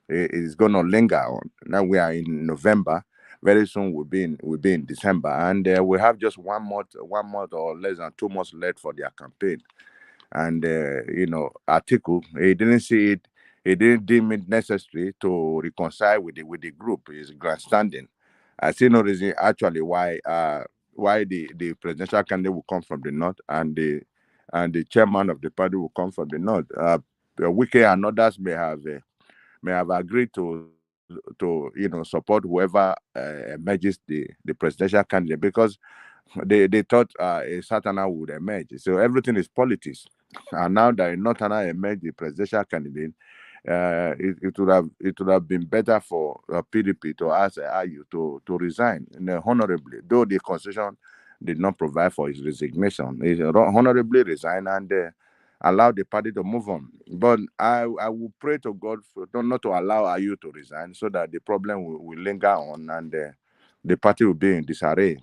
It is going to linger on. Now we are in November. Very soon we'll be in December, and we have just 1 month or less than 2 months left for their campaign. And Atiku, he didn't see it. He didn't deem it necessary to reconcile with the group. He's grandstanding. I see no reason actually why the presidential candidate will come from the north and the chairman of the party will come from the north. Wike and others may have agreed to support whoever emerges the presidential candidate because they thought a Satana would emerge. So everything is politics. And now that a Northerner emerged the presidential candidate, it would have been better for PDP to ask Ayu to resign honorably, though the constitution did not provide for his resignation. He honorably resigned and allow the party to move on. But I will pray to God not to allow Ayu to resign so that the problem will linger on and the party will be in disarray.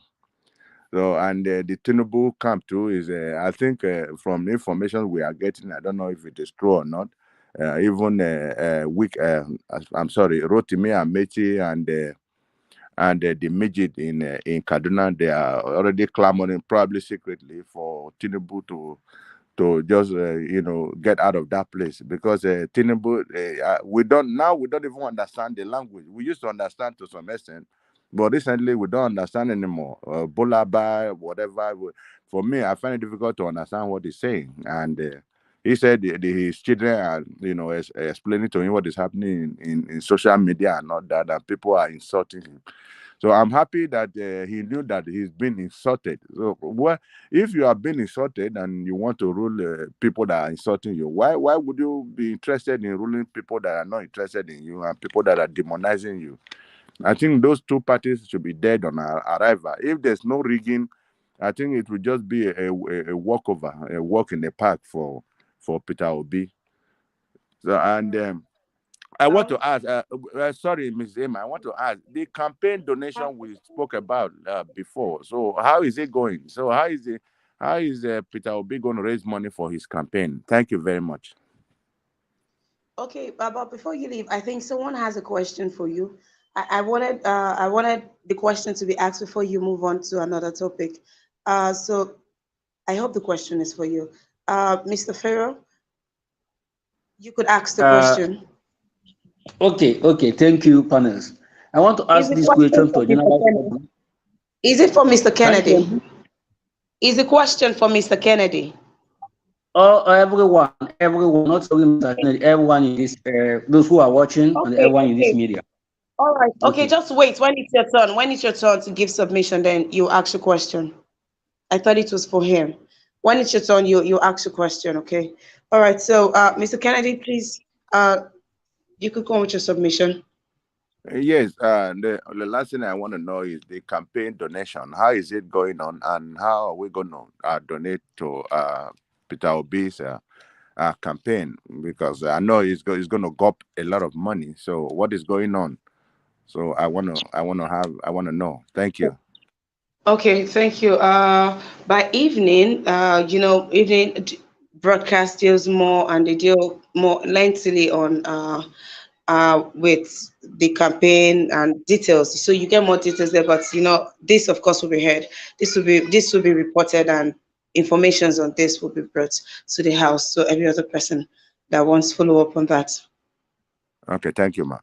So, and the Tinubu camp too is, I think, from the information we are getting, I don't know if it is true or not. Even I'm sorry, Rotimi Amechi and the midget in Kaduna, they are already clamoring, probably secretly, for Tinubu to just get out of that place because Tinubu, we don't even understand the language. We used to understand to some extent, but recently we don't understand anymore. Bolaba, whatever. For me, I find it difficult to understand what he's saying. And he said his children are, explaining to him what is happening in social media and all that, and people are insulting him. So I'm happy that he knew that he's been insulted. So if you are being insulted and you want to rule people that are insulting you, why would you be interested in ruling people that are not interested in you and people that are demonizing you? I think those two parties should be dead on arrival. If there's no rigging, I think it would just be a walkover, a walk in the park for Peter Obi. So, and I want to ask, sorry, Ms. Emma, I want to ask the campaign donation we spoke about before. So, how is it going? So, how is Peter Obi going to raise money for his campaign? Thank you very much. Okay, but before you leave, I think someone has a question for you. I wanted the question to be asked before you move on to another topic. So I hope the question is for you. Mr. Farrow, you could ask the Uh, question. okay. Thank you, panels. I want to Is ask the this question question for to Mr. general Kennedy? public. Is it for Mr. Can you hear Kennedy? me? Is the question for Mr. Kennedy? Everyone, not only Mr. Kennedy, everyone in this, those who are watching and Okay, everyone in this okay. media. All right. Okay, Okay. just wait. When it's your turn, when it's your turn to give submission, then you ask a question. I thought it was for him. When it's your turn, you ask a question. Okay. All right. So, Mr. Kennedy, please, you could go with your submission. Yes, the last thing I want to know is the campaign donation. How is it going on, and how are we going to donate to Peter Obi's campaign? Because I know he's going to gop a lot of money. So what is going on? So I want to know. Thank you. Okay, thank you. By evening, evening broadcast deals more and they deal more lengthily on with the campaign and details. So you get more details there, but this of course will be heard. This will be reported and informations on this will be brought to the house. So every other person that wants follow up on that. Okay, thank you, ma.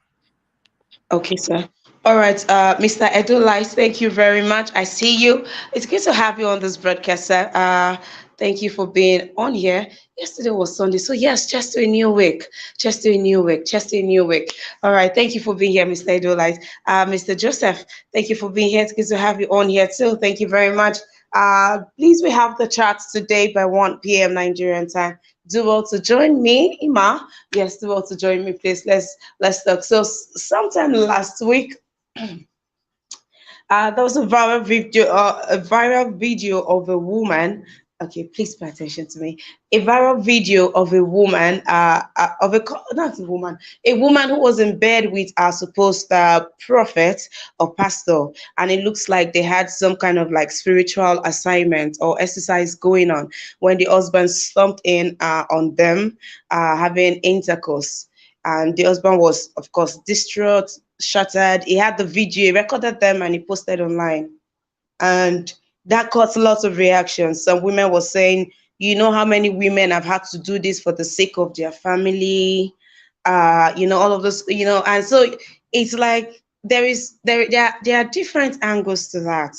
Okay, sir. All right, Mr. Edulais, thank you very much. I see you. It's good to have you on this broadcast, sir. Thank you for being on here. Yesterday was Sunday, so yes, just to a new week, just to a new week, just to a new week. All right, thank you for being here, Mr. Edulais. Mr. Joseph, thank you for being here. It's good to have you on here too. Thank you very much. Please, we have the charts today by 1 p.m. Nigerian time. Do well to join me, Ima. Yes, do well to join me, please. Let's talk. So sometime last week, there was a viral video of a woman. Okay, please pay attention to me. A viral video of a woman, not a woman who was in bed with a supposed prophet or pastor, and it looks like they had some kind of like spiritual assignment or exercise going on when the husband slumped in on them, having intercourse, and the husband was, of course, distraught, shattered. He had the video, he recorded them, and he posted online. And that caused lots of reactions. Some women were saying, how many women have had to do this for the sake of their family, all of this, and so it's like there are different angles to that.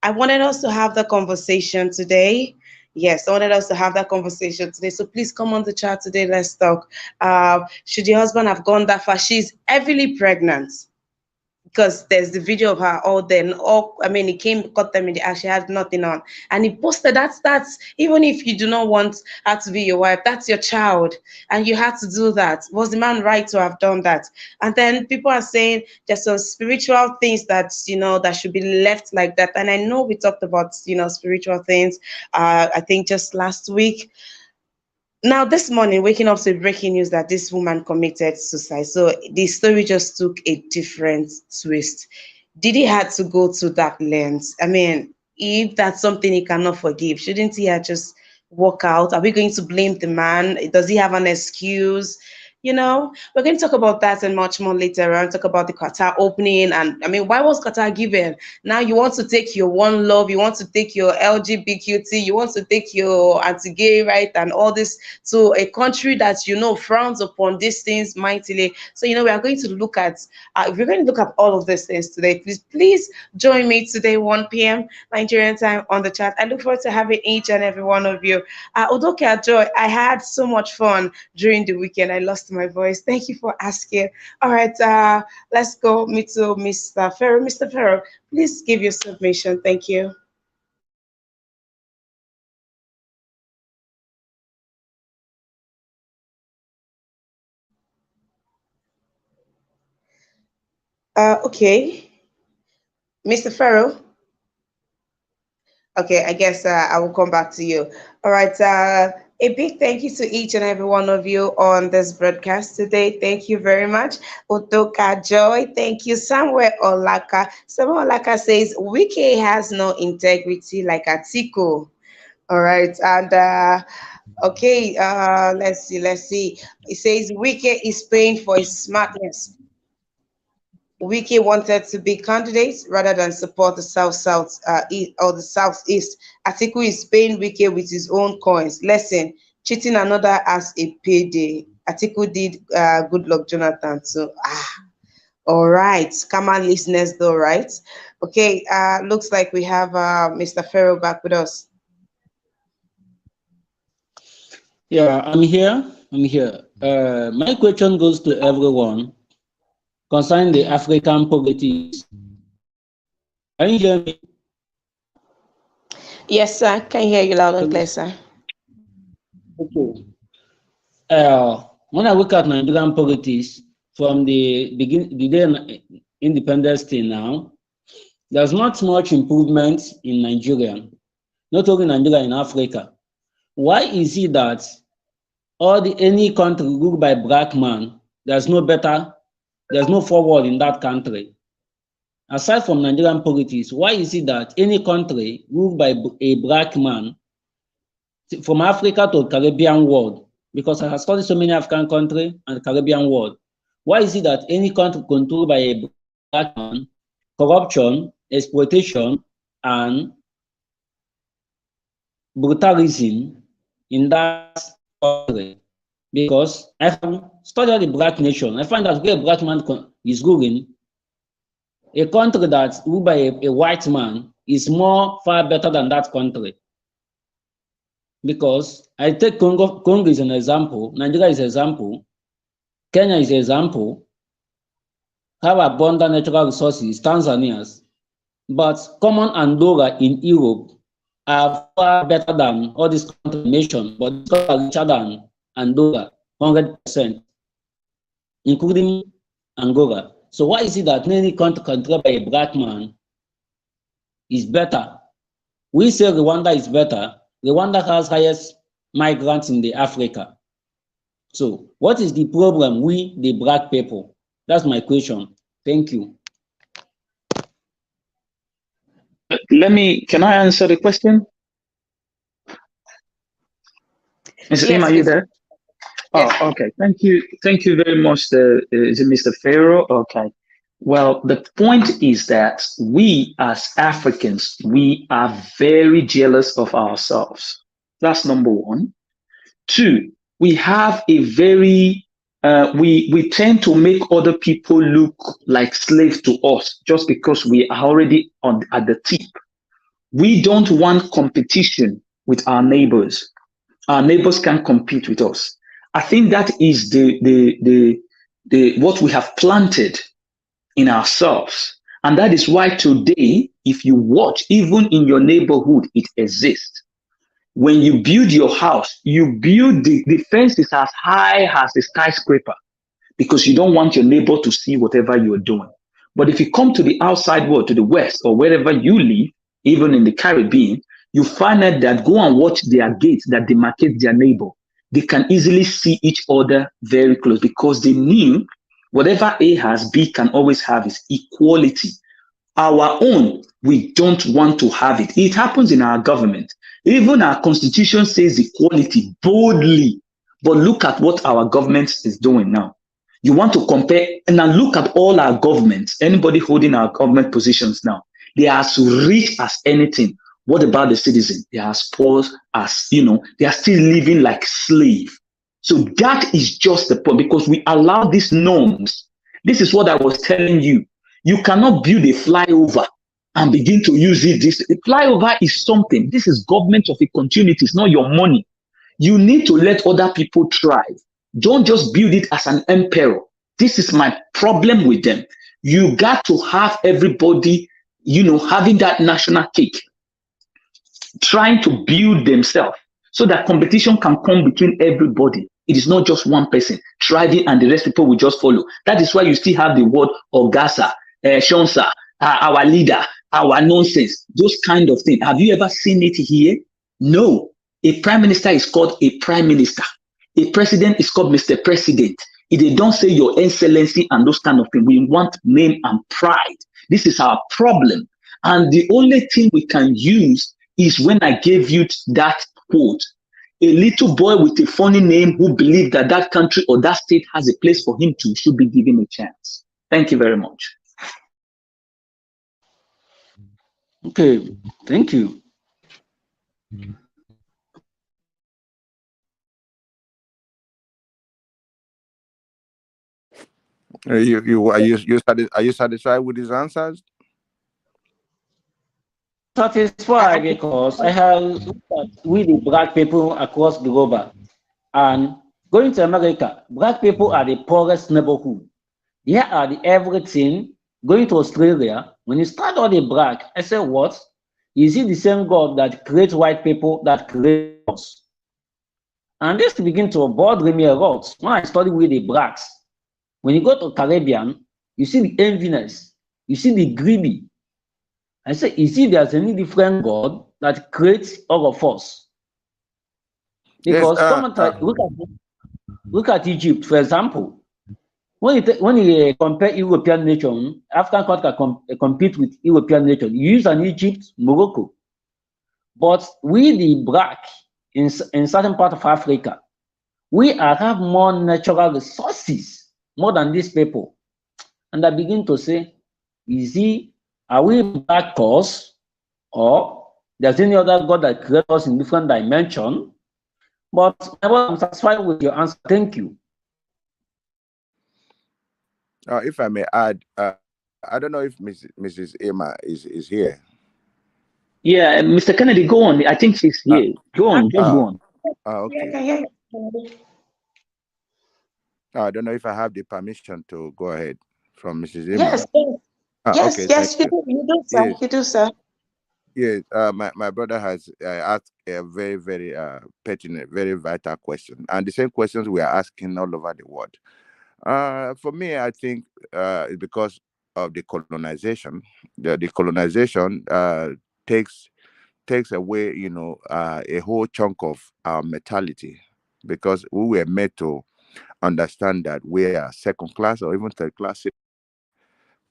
I wanted us to have the conversation today. Yes, I wanted us to have that conversation today. So please come on the chat today. Let's talk. Should your husband have gone that far? She's heavily pregnant because there's the video of her all then all I mean, he came, caught them in the act, she had nothing on, and he posted that's even if you do not want her to be your wife, that's your child, and you had to do that. Was the man right to have done that? And then people are saying there's some spiritual things that that should be left like that. And I know we talked about spiritual things, I think just last week. Now, this morning, waking up to breaking news that this woman committed suicide. So the story just took a different twist. Did he had to go to that length? I mean, if that's something he cannot forgive, shouldn't he have just walk out? Are we going to blame the man? Does he have an excuse? We're going to talk about that and much more later on. Talk about the Qatar opening. And I mean, why was Qatar given? Now you want to take your one love, you want to take your LGBTQT, you want to take your anti-gay right and all this to a country that frowns upon these things mightily. So we are going to look at we're going to look at all of these things today. Please join me today 1 p.m. Nigerian time on the chat. I look forward to having each and every one of you. Odoka Joy, I had so much fun during the weekend. I lost my voice. Thank you for asking. All right, let's go meet to Mr. Ferro. Mr. Ferro, please give your submission. Thank you. Okay, Mr. Farrell. Okay, I guess I will come back to you. All right. A big thank you to each and every one of you on this broadcast today. Thank you very much. Otoka Joy, thank you. Samuel Olaka. Samuel Olaka says, Wike has no integrity like Atiku. All right. And okay, let's see. It says Wike is paying for his smartness. Wiki wanted to be candidates rather than support the South East or the Southeast. Atiku is paying Wiki with his own coins. Lesson: cheating another as a payday. Atiku did good luck, Jonathan. So all right. Come on, listeners, though, right? Okay. Looks like we have Mr. Farrell back with us. Yeah, I'm here. I'm here. My question goes to everyone concerning the African poverty. Can you hear me? Yes, sir. Can hear you loud and clear, sir. Okay. When I look at Nigerian politics from the day independence till now, there's not much improvement in Nigeria, not only Nigeria, in Africa. Why is it that any country ruled by black man, there's no forward in that country? Aside from Nigerian politics, why is it that any country ruled by a black man, from Africa to the Caribbean world, because I have studied so many African countries and the Caribbean world, why is it that any country controlled by a black man, corruption, exploitation, and brutalism in that country? Because I have studied the black nation. I find that where a black man is ruling, a country that's ruled by a white man is far better than that country. Because I take Congo is an example, Nigeria is an example, Kenya is an example, have abundant natural resources, Tanzania's, but common Andorra in Europe are far better than all these country nations, but it's richer than Andorra, 100%, including Angola. So why is it that any country controlled by a black man is better? We say Rwanda is better. Rwanda has highest migrants in the Africa. So what is the problem, we, the black people? That's my question. Thank you. Can I answer the question? Mr. Im, are you there? Yes. Oh, okay. Thank you very much, is it Mr. Pharaoh? Okay. Well, the point is that we as Africans, we are very jealous of ourselves. That's number one. Two, we have a very we tend to make other people look like slaves to us just because we are already at the tip. We don't want competition with our neighbors. Our neighbors can compete with us. I think that is the what we have planted in ourselves. And that is why today, if you watch, even in your neighborhood, it exists. When you build your house, you build the fence is as high as a skyscraper because you don't want your neighbor to see whatever you're doing. But if you come to the outside world, to the West or wherever you live, even in the Caribbean, you find out that go and watch their gates that demarcate their neighbor. They can easily see each other very close because they knew whatever A has, B can always have is equality. Our own, we don't want to have it. It happens in our government. Even our constitution says equality boldly. But look at what our government is doing now. You want to compare, and now look at all our governments, anybody holding our government positions now. They are as rich as anything. What about the citizen? They are as poor as, they are still living like slaves. So that is just the point because we allow these norms. This is what I was telling you. You cannot build a flyover and begin to use it. This flyover is something. This is government of a continuity. It's not your money. You need to let other people thrive. Don't just build it as an emperor. This is my problem with them. You got to have everybody, having that national cake, trying to build themselves so that competition can come between everybody. It is not just one person thriving and the rest people will just follow. That is why you still have the word Orgasa. Shonsa, our leader, our nonsense, those kind of things. Have you ever seen it here? No. A prime minister is called a prime minister. A president is called Mr. President. If they don't say your excellency and those kind of things, we want name and pride. This is our problem. And the only thing we can use is when I gave you that quote. A little boy with a funny name who believed that that country or that state has a place for him to should be given a chance. Thank you very much. Okay, thank you. Are you satisfied with his answers? Satisfied because I have looked at with the black people across the global, and going to America, black people are the poorest neighborhood. Here are the everything. Going to Australia, when you start all the black, I said, what? Is it the same God that creates white people that creates us? And this begin to bother me a lot when I study with the blacks. When you go to Caribbean, you see the enviness, you see the greedy. I say, is it there's any different God that creates all of us? Because Yes, look at Egypt, for example. When you compare European nation, African country compete with European nation, you use an Egypt, Morocco. But we, the black, in certain part of Africa, we have more natural resources, more than these people. And I begin to say, are we black cause, or there's any other God that created us in different dimension? But I'm satisfied with your answer. Thank you. If I may add, I don't know if Mrs. Emma is here. Yeah, Mr. Kennedy, go on. I think she's here. Go on, just go on. Okay. I don't know if I have the permission to go ahead from Mrs. Emma. Yes, you do, sir. Yes. You do, sir. Yes, my brother has asked a very, very pertinent, very vital question, and the same questions we are asking all over the world. For me, I think it's because of the colonization. The colonization takes away, a whole chunk of our mentality, because we were made to understand that we are second class or even third class,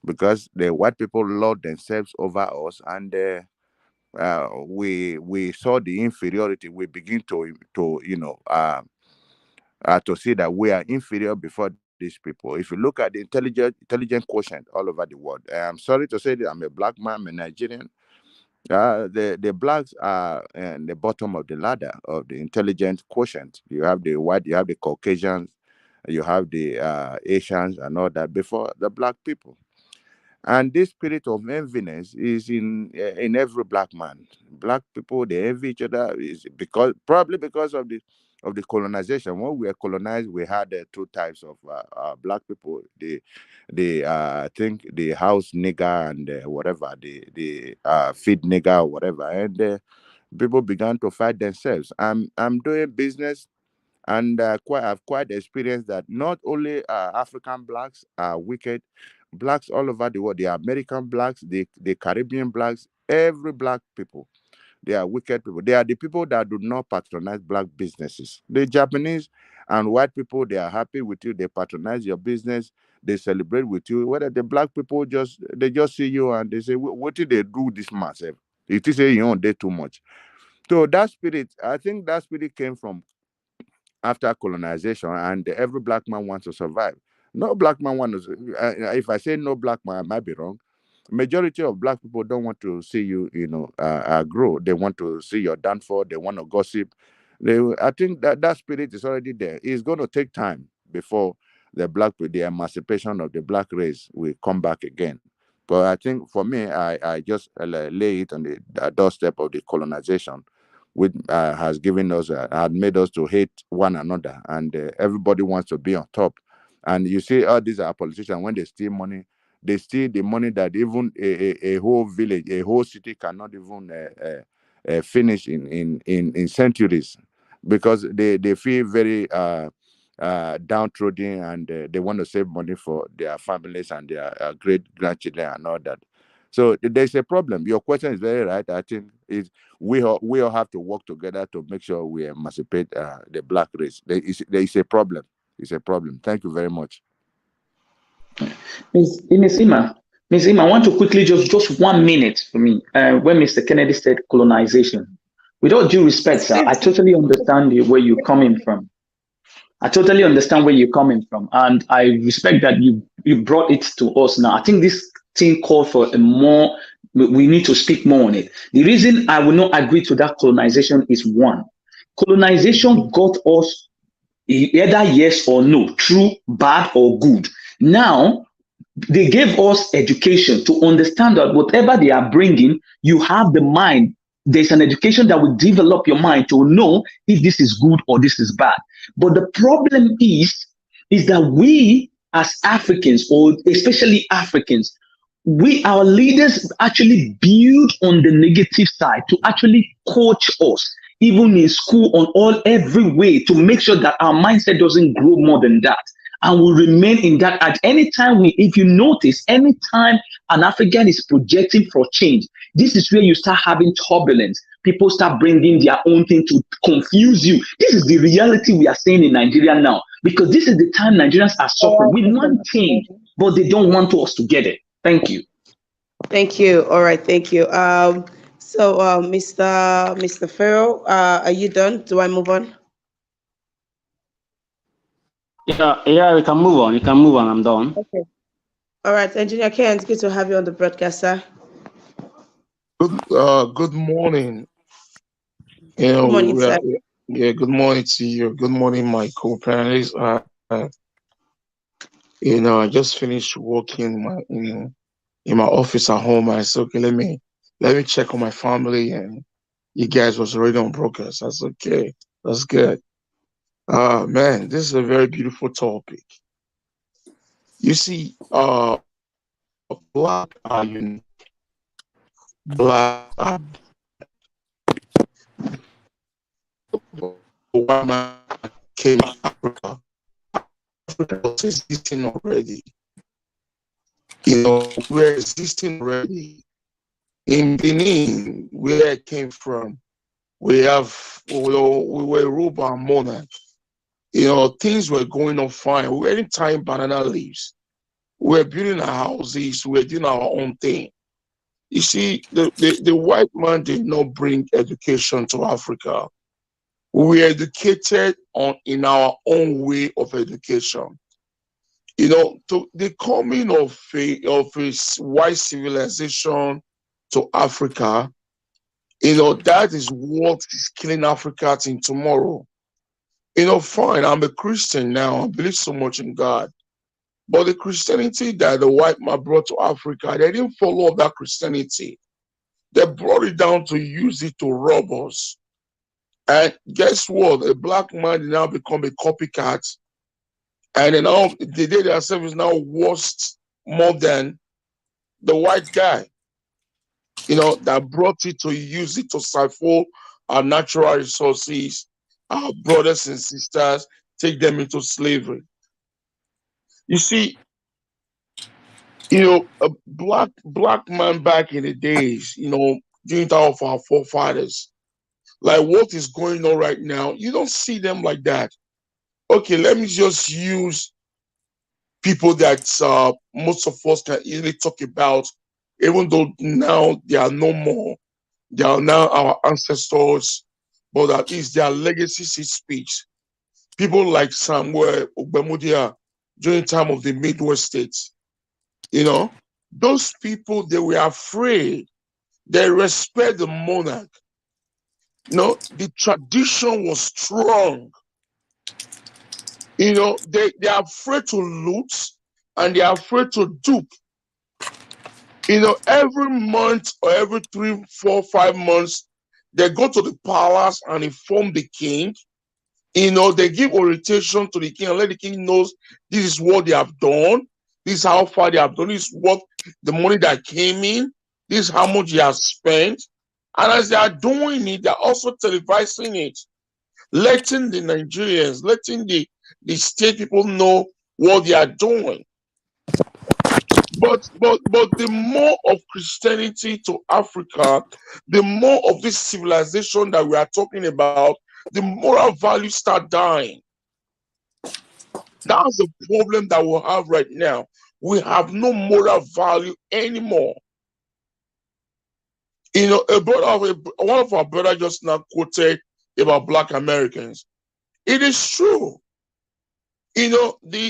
because the white people lord themselves over us, and we saw the inferiority. We begin to see that we are inferior before these people. If you look at the intelligent quotient all over the world, I'm sorry to say that I'm a black man, I'm a Nigerian. The blacks are in the bottom of the ladder of the intelligent quotient. You have the white, you have the Caucasians, you have the Asians and all that before the black people. And this spirit of enviness is in every black man. Black people, they envy each other, is probably because of the colonization. When we were colonized, we had two types of black people. The I think the house nigger and whatever, the feed nigger or whatever, and people began to fight themselves. I'm doing business, and I've quite experienced that not only African blacks are wicked, blacks all over the world, the American blacks, the Caribbean blacks, every black people, they are wicked people. They are the people that do not patronize black businesses. The Japanese and white people, they are happy with you. They patronize your business. They celebrate with you. Whether the black people just see you and they say, what did they do this massive? It is say you don't do too much. So that spirit, I think that spirit came from after colonization, and every black man wants to survive. No black man wants if I say no black man, I might be wrong. Majority of black people don't want to see you, grow. They want to see your downfall. They want to gossip. I think that spirit is already there. It's going to take time before the emancipation of the black race will come back again. But I think for me, I just lay it on the doorstep of the colonization, which has given us, had made us to hate one another, and everybody wants to be on top. And you see, all these are politicians, when they steal money, they steal the money that even a whole village, a whole city cannot even finish in centuries, because they feel very downtrodden, and they want to save money for their families and their great grandchildren and all that. So there's a problem. Your question is very right. I think is we all have to work together to make sure we emancipate the black race. There is a problem. It's a problem. Thank you very much. Miss Ima, I want to quickly just 1 minute for me. When Mr. Kennedy said colonization, with all due respect, sir, I totally understand where you're coming from. I totally understand where you're coming from, and I respect that you brought it to us now. I think this thing called for a more. We need to speak more on it. The reason I will not agree to that colonization is one: colonization got us either yes or no, true, bad, or good. Now, they gave us education to understand that whatever they are bringing, you have the mind. There's an education that will develop your mind to know if this is good or this is bad. But the problem is that we as Africans, or especially Africans, our leaders actually build on the negative side to actually coach us, even in school, on every way, to make sure that our mindset doesn't grow more than that. And will remain in that. At any time, if you notice, anytime an African is projecting for change, this is where you start having turbulence. People start bringing their own thing to confuse you. This is the reality we are seeing in Nigeria now, because this is the time Nigerians are suffering. We want change, but they don't want us to get it. Thank you. Thank you. All right. Thank you. Mr. Farrell, are you done? Do I move on? Yeah, we can move on. You can move on. I'm done. Okay. All right, Engineer Ken, it's good to have you on the broadcast, sir. Good morning. Good morning, sir. Good morning to you. Good morning, my co-parents. I just finished working in my office at home. I said, okay, let me check on my family, and you guys was already on broadcast. That's okay. That's good. Man, this is a very beautiful topic. You see, black are unique. Black are white man came to Africa. Africa was existing already. We're existing already. In Benin, where I came from, we were ruled by a monarch. Things were going on fine. We weren't tying banana leaves. We were building our houses. We were doing our own thing. You see, the white man did not bring education to Africa. We were educated in our own way of education. To the coming of a white civilization to Africa, that is what is killing Africa in tomorrow. Fine, I'm a Christian now. I believe so much in God. But the Christianity that the white man brought to Africa, they didn't follow that Christianity. They brought it down to use it to rob us. And guess what? A black man did now become a copycat. And they did themselves is now worse more than the white guy, that brought it to use it to siphon our natural resources, our brothers and sisters, take them into slavery. You see, a black man back in the days, during time of our forefathers, like what is going on right now, you don't see them like that. Okay, let me just use people that most of us can easily talk about, even though now they are no more. They are now our ancestors, but at least their legacy speaks. People like Samuel Ogbemudia during time of the Midwest states. Those people, they were afraid. They respect the monarch. The tradition was strong. They are afraid to loot, and they are afraid to dupe. Every month or every 3, 4, 5 months, they go to the palace and inform the king. They give orientation to the king and let the king knows this is what they have done. This is how far they have done. This is what the money that came in. This is how much they have spent. And as they are doing it, they're also televising it, letting the Nigerians, letting the the state people know what they are doing. But the more of Christianity to Africa, the more of this civilization that we are talking about, the moral values start dying. That's the problem that we have right now. We have no moral value anymore. You know, one of our brothers just now quoted about Black Americans. It is true. You know, when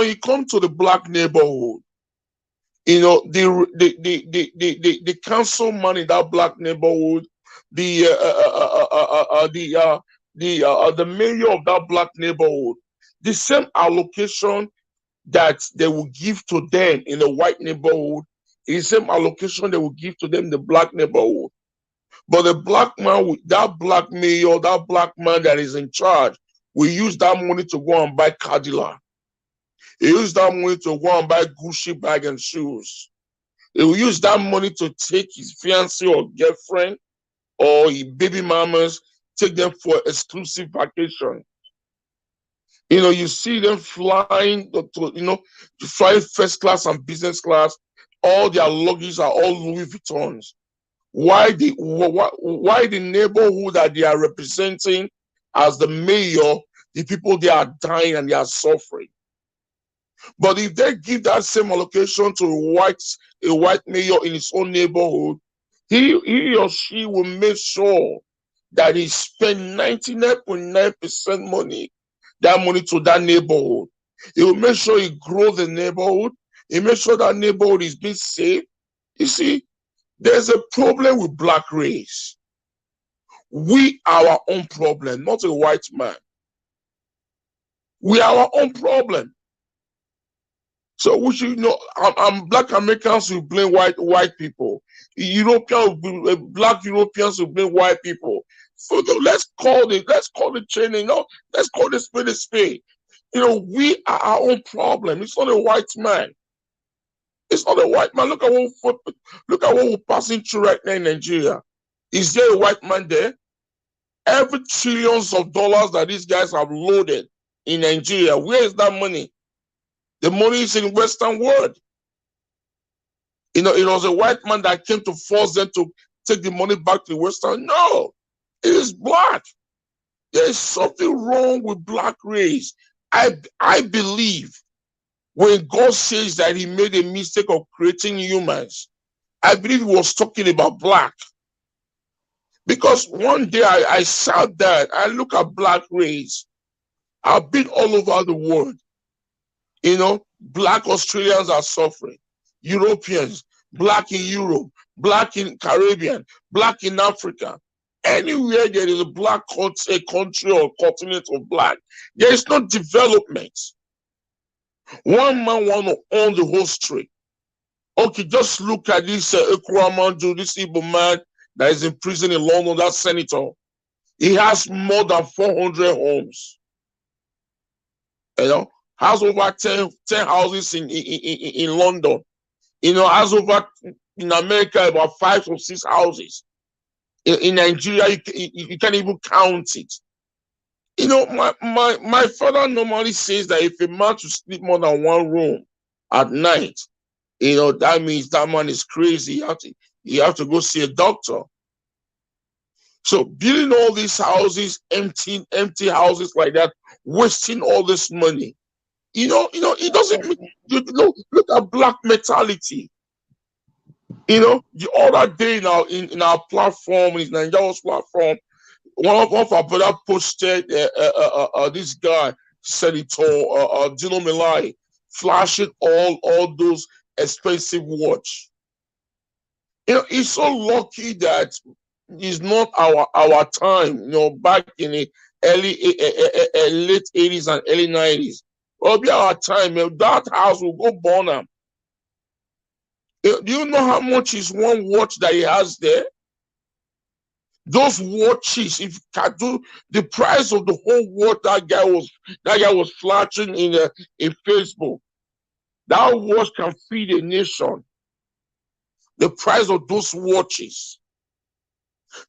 you come to the Black neighborhood, you know, the council man in that Black neighborhood, the mayor of that Black neighborhood, the same allocation that they will give to them in the white neighborhood is the same allocation they will give to them in the Black neighborhood. But the Black man, that Black mayor, that Black man that is in charge, will use that money to go and buy Cadillac. He use that money to go and buy Gucci bag and shoes. He will use that money to take his fiancée or girlfriend or his baby mamas, take them for exclusive vacation. You know, you see them flying flying first class and business class. All their luggage are all Louis Vuittons. Why the neighborhood that they are representing as the mayor, the people they are dying and they are suffering. But if they give that same allocation to a white mayor in his own neighborhood, he or she will make sure that he spend 99.9% money, that money to that neighborhood. He will make sure he grow the neighborhood. He make sure that neighborhood is being safe. You see, there's a problem with Black race. We are our own problem, not a white man. We are our own problem. So we should know. Black Americans will blame white people. Black Europeans will blame white people. So let's call the chain. Let's call the spade a spade. You know, we are our own problem. It's not a white man. It's not a white man. Look at what we're passing through right now in Nigeria. Is there a white man there? Every trillions of dollars that these guys have loaded in Nigeria, where is that money? The money is in Western world. You know, it was a white man that came to force them to take the money back to the Western. No, it is Black. There is something wrong with Black race. I believe when God says that he made a mistake of creating humans, I believe he was talking about Black. Because one day I sat there, I look at Black race. I've been all over the world. You know, Black Australians are suffering. Europeans, Black in Europe, Black in Caribbean, Black in Africa. Anywhere there is a Black country or continent of Black, there is no development. One man want to own the whole street. Okay, just look at this Ekuramandu, this Igbo man that is in prison in London, that senator. He has more than 400 homes. You know, has over 10 houses in London. You know, has over in America about 5 or 6 houses. In Nigeria, you can't even count it. You know, my father normally says that if a man to sleep more than one room at night, you know, that means that man is crazy. You have to go see a doctor. So building all these houses, empty houses like that, wasting all this money. You know, it doesn't. Look at Black mentality. You know, the other day now in our platform, in Nigeria's platform, one of our brother posted this guy, Senator Dino Melai, flashing all those expensive watch. You know, he's so lucky that it's not our time. You know, back in the late 80s and early 90s. Well, be our time. That house will go burn him. Do you know how much is one watch that he has there? Those watches, if you can do the price of the whole watch that guy was flashing in Facebook, that watch can feed a nation. The price of those watches,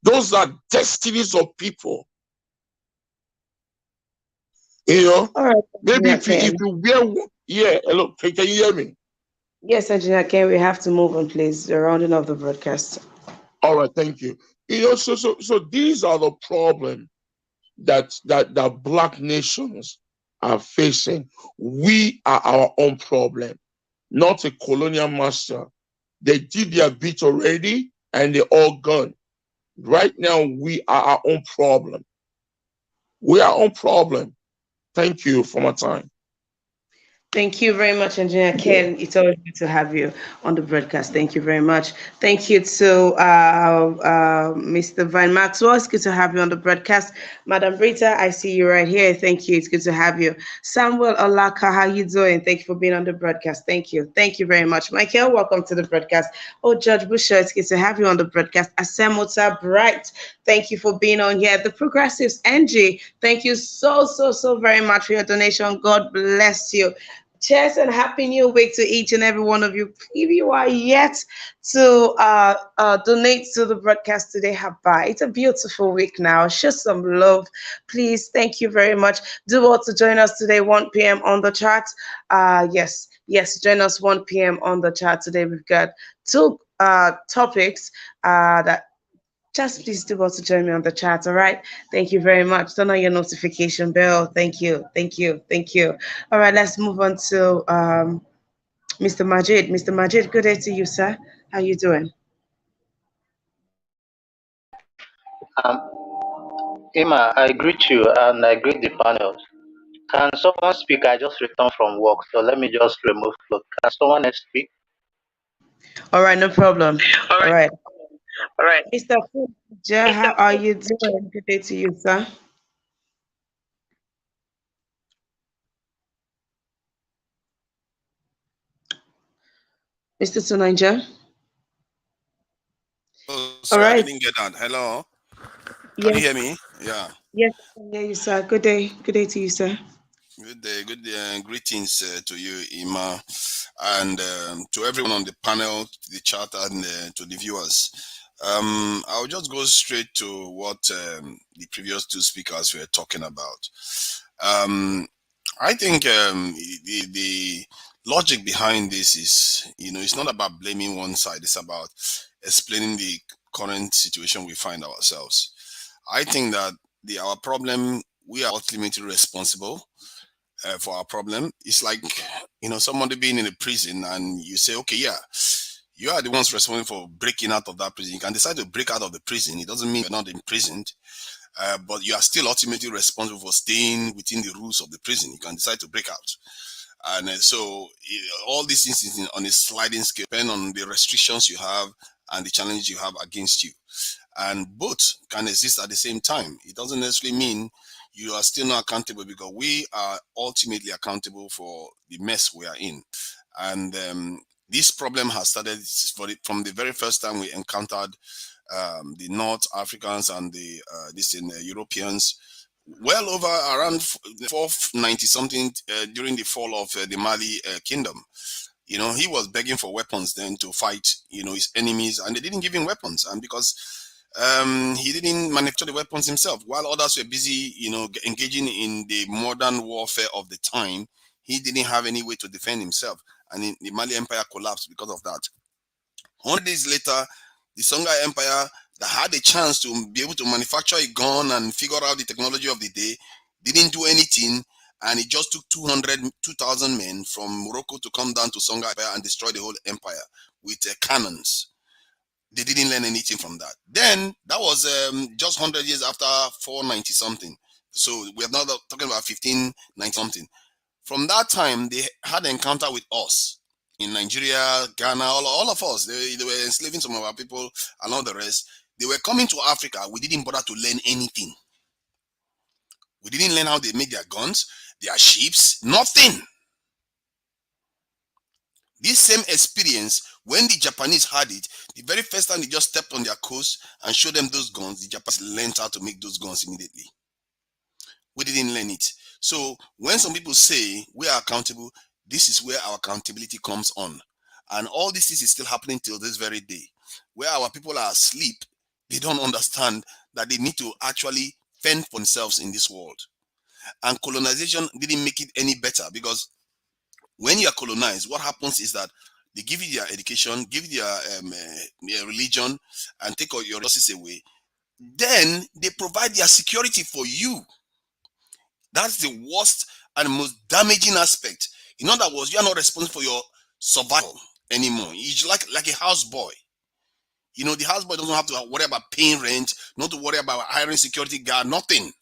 those are destinies of people. You know, All right, maybe Engineer if Ken. you wear, yeah, hello, can you hear me? Yes, Engineer Ken, we have to move on, please. We're rounding off the broadcast. All right, thank you. You know, so these are the problem that black nations are facing. We are our own problem, not a colonial master. They did their bit already and they're all gone. Right now, we are our own problem. We are our own problem. Thank you for my time. Thank you very much, Engineer Ken. It's always good to have you on the broadcast. Thank you very much. Thank you to Mr. Vine Maxwell. It's good to have you on the broadcast. Madam Rita, I see you right here. Thank you. It's good to have you. Samuel Olaka, how you doing? Thank you for being on the broadcast. Thank you. Thank you very much. Michael, welcome to the broadcast. Oh, Judge Busher, it's good to have you on the broadcast. Asemota Bright, thank you for being on here. The Progressives, Angie, thank you so very much for your donation. God bless you. Cheers and happy new week to each and every one of you. If you are yet to donate to the broadcast today, Habba, it's a beautiful week now. Show some love, please. Thank you very much. Do also join us today, 1 p.m. on the chat. Yes, join us 1 p.m. on the chat today. We've got two topics that just please do also join me on the chat. All right. Thank you very much. Turn on your notification bell. Thank you. Thank you. Thank you. All right. Let's move on to Mr. Majid. Mr. Majid, good day to you, sir. How you doing? Emma, I greet you and I greet the panel. Can someone speak? I just returned from work, so let me just remove flow. Can someone else speak? All right. No problem. All All right, right. all right. Mr. Fuja, Mr. how are you doing? Good day to you, sir. Mr. Tunanja. Oh, All sorry, I right. didn't get that. Hello, can you Yes. hear me? Yeah. Yes. I can hear you, sir. Good day. Good day to you, sir. Good day, good day. Greetings to you, Ima, and to everyone on the panel, to the chat, and to the viewers. I'll just go straight to what the previous two speakers were talking about. Um, I think the logic behind this is, it's not about blaming one side. It's about explaining the current situation we find ourselves. I think that our problem, we are ultimately responsible for our problem. It's like, somebody being in a prison and you say, okay, yeah, you are the ones responsible for breaking out of that prison. You can decide to break out of the prison. It doesn't mean you're not imprisoned, but you are still ultimately responsible for staying within the rules of the prison. You can decide to break out. And so all these things is on a sliding scale, depending on the restrictions you have and the challenges you have against you. And both can exist at the same time. It doesn't necessarily mean you are still not accountable, because we are ultimately accountable for the mess we are in. And this problem has started from the very first time we encountered the North Africans and the Europeans, well over around 490 something during the fall of the Mali kingdom. He was begging for weapons then to fight, his enemies, and they didn't give him weapons. And because he didn't manufacture the weapons himself, while others were busy, engaging in the modern warfare of the time, he didn't have any way to defend himself. And the Mali Empire collapsed because of that. 100 days later, the Songhai Empire, that had a chance to be able to manufacture a gun and figure out the technology of the day, didn't do anything. And it just took 2,000 men from Morocco to come down to Songhai Empire and destroy the whole empire with cannons. They didn't learn anything from that. Then that was just 100 years after 490 something. So we are now talking about 1590 something. From that time, they had an encounter with us in Nigeria, Ghana, all of us. They were enslaving some of our people and all the rest. They were coming to Africa. We didn't bother to learn anything. We didn't learn how they make their guns, their ships, nothing. This same experience, when the Japanese had it, the very first time they just stepped on their coast and showed them those guns, the Japanese learned how to make those guns immediately. We didn't learn it. So when some people say we are accountable, this is where our accountability comes on. And all this is still happening till this very day. Where our people are asleep, they don't understand that they need to actually fend for themselves in this world. And colonization didn't make it any better, because when you are colonized, what happens is that they give you their education, give you their religion, and take all your resources away. Then they provide their security for you. That's the worst and most damaging aspect. In other words, you are not responsible for your survival anymore. It's like a houseboy. You know, the houseboy doesn't have to worry about paying rent, not to worry about hiring security guard, nothing.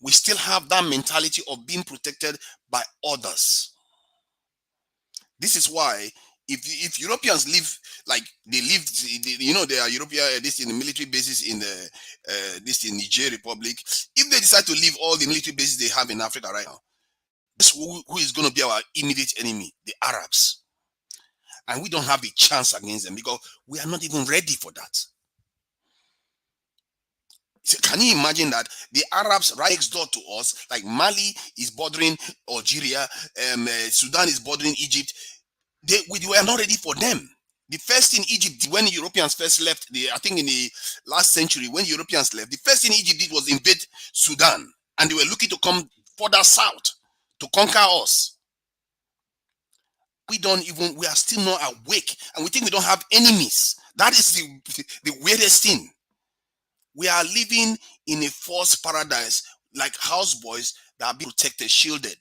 We still have that mentality of being protected by others. This is why if Europeans live like they lived, you know, there are European this in the military bases in the this in Niger Republic. If they decide to leave all the military bases they have in Africa right now, guess who is going to be our immediate enemy? The Arabs. And we don't have a chance against them because we are not even ready for that. So can you imagine that the Arabs right next door to us, like Mali is bordering Algeria, Sudan is bordering Egypt, we were not ready for them. The first thing Egypt, when the Europeans first left, I think in the last century, when the Europeans left, the first thing Egypt did was invade Sudan. And they were looking to come further south to conquer us. We are still not awake, and we think we don't have enemies. That is the weirdest thing. We are living in a false paradise, like houseboys that are being protected, shielded.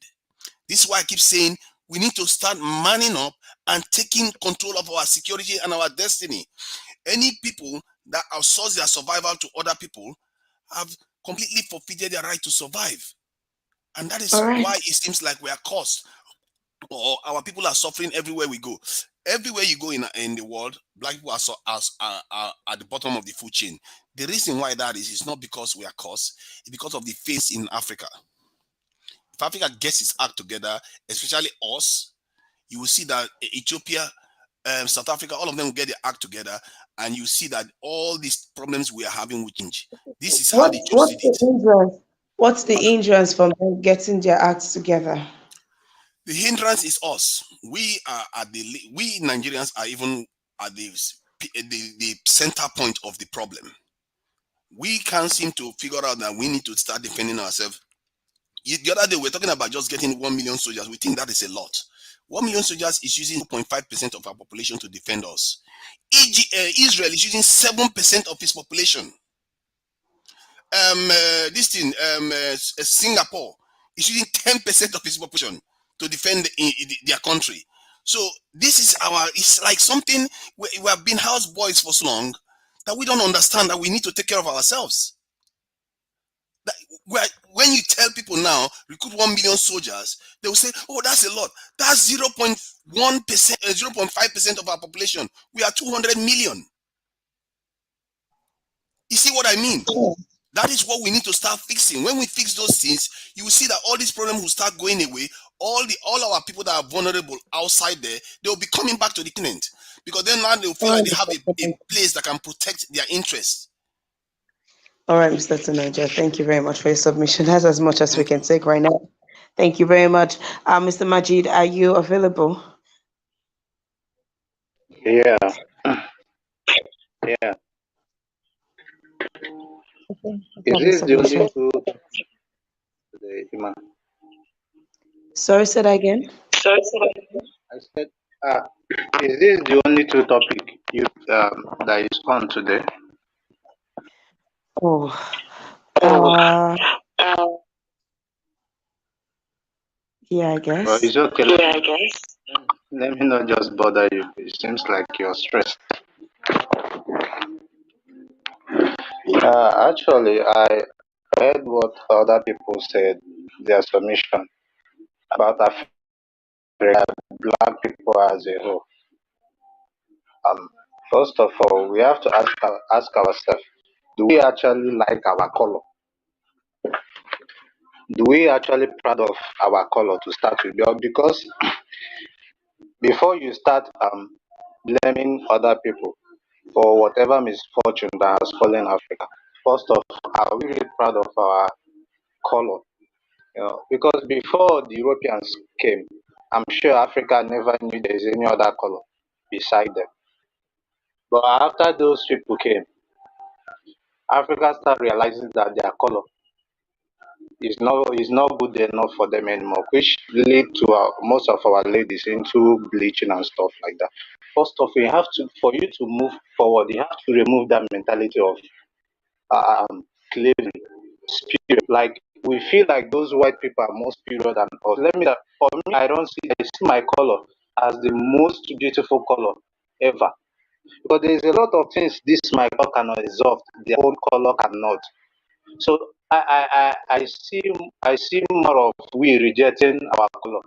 This is why I keep saying we need to start manning up and taking control of our security and our destiny. Any people that outsource their survival to other people have completely forfeited their right to survive. And that is why it seems like we are cursed, or our people are suffering everywhere we go. Everywhere you go in the world, black people are at the bottom of the food chain. The reason why that is not because we are cursed, it's because of the face in Africa. If Africa gets its act together, especially us, you will see that Ethiopia, South Africa, all of them will get their act together, and you see that all these problems we are having will change. This is how they just did it. What's the hindrance from them getting their acts together? The hindrance is us. We Nigerians are even at the center point of the problem. We can't seem to figure out that we need to start defending ourselves. The other day we were talking about just getting 1 million soldiers. We think that is a lot. 1 million soldiers is using 2.5% of our population to defend us. Israel is using 7% of its population. Singapore is using 10% of its population to defend their country. So this is it's like something we have been houseboys for so long that we don't understand that we need to take care of ourselves. When you tell people now, recruit 1 million soldiers, they will say, oh, that's a lot. That's 0.1%, 0.5% of our population. We are 200 million. You see what I mean? That is what we need to start fixing. When we fix those things, you will see that all these problems will start going away. All our people that are vulnerable outside there, they will be coming back to the continent, because then now they will feel like they have a place that can protect their interests. All right, Mr. Tanaja, thank you very much for your submission. That's as much as we can take right now. Thank you very much. Mr. Majid, are you available? Yeah, yeah. Is this the only two today, Ima? Sorry, say that again. I said, is this the only two topic that is on today? Oh, yeah, I guess. Well, it's okay. Let me not just bother you. It seems like you're stressed. Actually, I heard what other people said, their submission about Africa, black people as a whole. First of all, we have to ask ourselves, do we actually like our color? Do we actually proud of our color to start with? Because before you start blaming other people for whatever misfortune that has fallen Africa, first of all, are we really proud of our color? Because before the Europeans came, I'm sure Africa never knew there is any other color beside them. But after those people came, Africa started realizing that their color is not good enough for them anymore, which lead to most of our ladies into bleaching and stuff like that. First off, you have to for you to move forward, you have to remove that mentality of slavery spirit. Like we feel like those white people are more superior than us. For me, I see my color as the most beautiful color ever. Because there's a lot of things this my color cannot resolve, their own color cannot. So I see more of we rejecting our color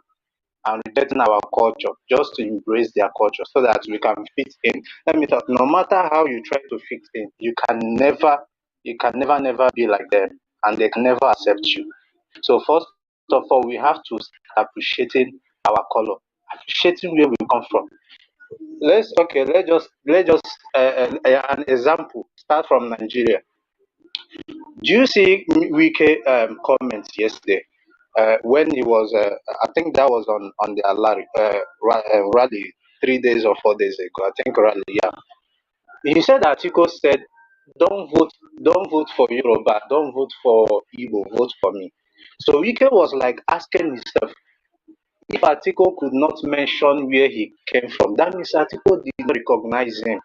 and rejecting our culture just to embrace their culture so that we can fit in. Let me talk, no matter how you try to fit in, you can never be like them and they can never accept you. So first of all, we have to start appreciating our color, appreciating where we come from. Let's just an example start from Nigeria. Do you see Wike comments yesterday when he was? I think that was on the rally 3 days or 4 days ago. I think rally. Yeah, he said article said, don't vote for Yoruba, don't vote for Igbo, vote for me." So Wike was like asking himself, if article could not mention where he came from, that means article did not recognize him.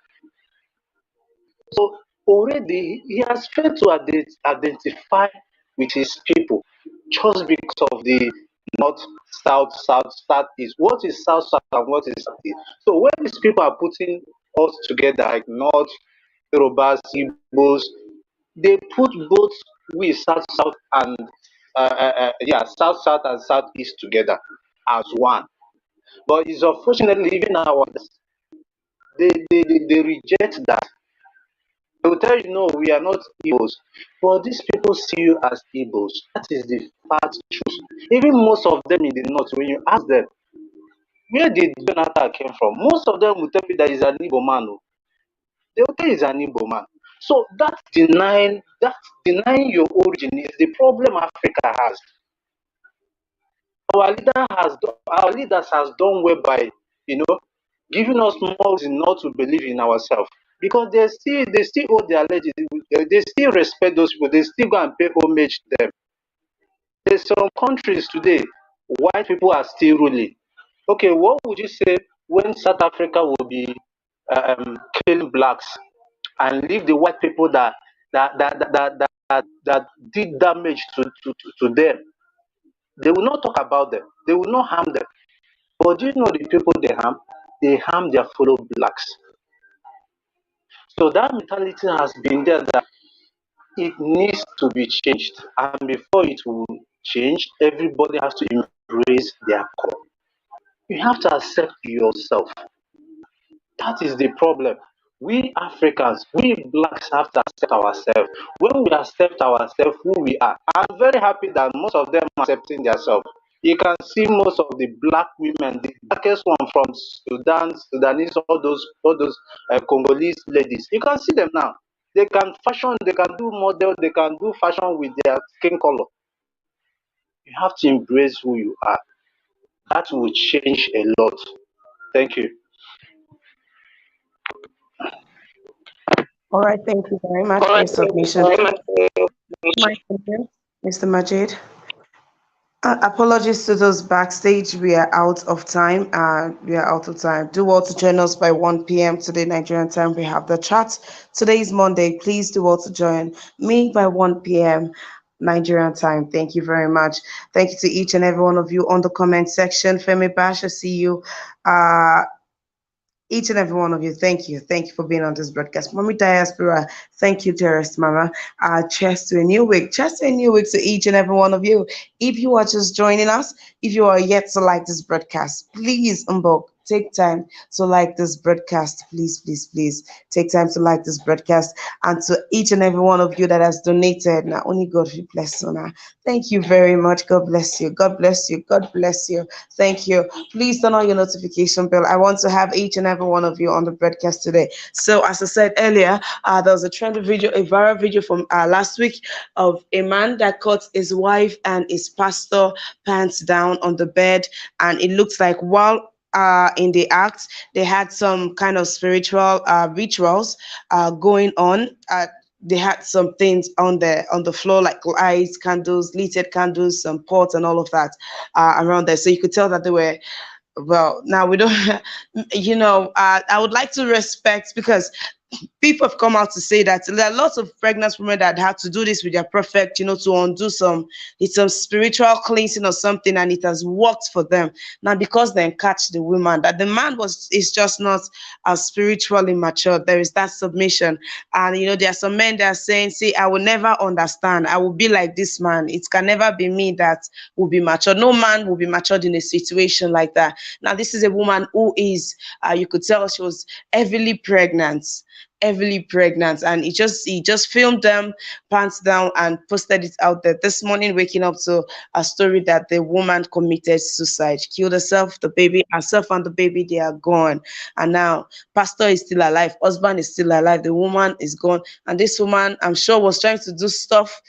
So already he has failed to identify with his people just because of the north, south, east. What is south and what is south east? So when these people are putting us together like north, Yorubas, Igbos, they put both we south and south and southeast together as one. But it's unfortunately even our they reject that. They will tell you, no, we are not Igbos. But these people see you as Igbos. That is the fact truth. Even most of them in the north, when you ask them, where did Jonathan came from? Most of them will tell you that he's an Igbo man. Oh. They will tell you he's an Igbo man. So that denying your origin is the problem Africa has. Our leaders has done well by, you know, giving us more reason not to believe in ourselves. Because they still hold their allegiance, they still respect those people, they still go and pay homage to them. There's some countries today, white people are still ruling. Okay, what would you say when South Africa will be killing blacks and leave the white people that did damage to them? They will not talk about them. They will not harm them. But do you know the people they harm? They harm their fellow blacks. So that mentality has been there that it needs to be changed. And before it will change, everybody has to embrace their core. You have to accept yourself. That is the problem. We Africans, we blacks have to accept ourselves. When we accept ourselves, who we are, I'm very happy that most of them are accepting themselves. You can see most of the black women, the blackest one from Sudan, Sudanese, all those Congolese ladies. You can see them now. They can fashion, they can do model, they can do fashion with their skin color. You have to embrace who you are. That will change a lot. Thank you. All right, thank you very much All for right, your thank you submission. very much. My pleasure, Mr. Majid. Apologies to those backstage. We are out of time. We are out of time. Do well to join us by 1 p.m. today, Nigerian time. We have the chat. Today is Monday. Please do well to join me by 1 p.m. Nigerian time. Thank you very much. Thank you to each and every one of you on the comment section. Femi Bash, I see you. Uh, each and every one of you, thank you. Thank you for being on this broadcast. Mommy Diaspora, thank you, dearest Mama. Cheers to a new week. Cheers to a new week to each and every one of you. If you are just joining us, if you are yet to like this broadcast, please, take time to like this broadcast. Please, please, please take time to like this broadcast. And to each and every one of you that has donated, now only God will bless you now. Thank you very much. God bless you. God bless you. God bless you. Thank you. Please turn on your notification bell. I want to have each and every one of you on the broadcast today. So, as I said earlier, there was a trending video, a viral video from last week of a man that caught his wife and his pastor pants down on the bed, and it looks like while in the act, they had some kind of spiritual rituals going on. they had some things on the floor, like lights, candles, lighted candles, some pots and all of that around there. So you could tell that they were, well, now we don't, I would like to respect, because people have come out to say that there are lots of pregnant women that had to do this with their prophet, to undo some spiritual cleansing or something, and it has worked for them. Now, because they catch the woman, that the man is just not as spiritually mature. There is that submission. And there are some men that are saying, see, I will never understand. I will be like this man. It can never be me that will be mature. No man will be matured in a situation like that. Now, this is a woman who is, you could tell she was heavily pregnant, and he just filmed them pants down and posted it out there this morning, waking up to a story that the woman committed suicide, killed herself, herself and the baby, they are gone. And now pastor is still alive, husband is still alive, the woman is gone. And this woman, I'm sure, was trying to do stuff,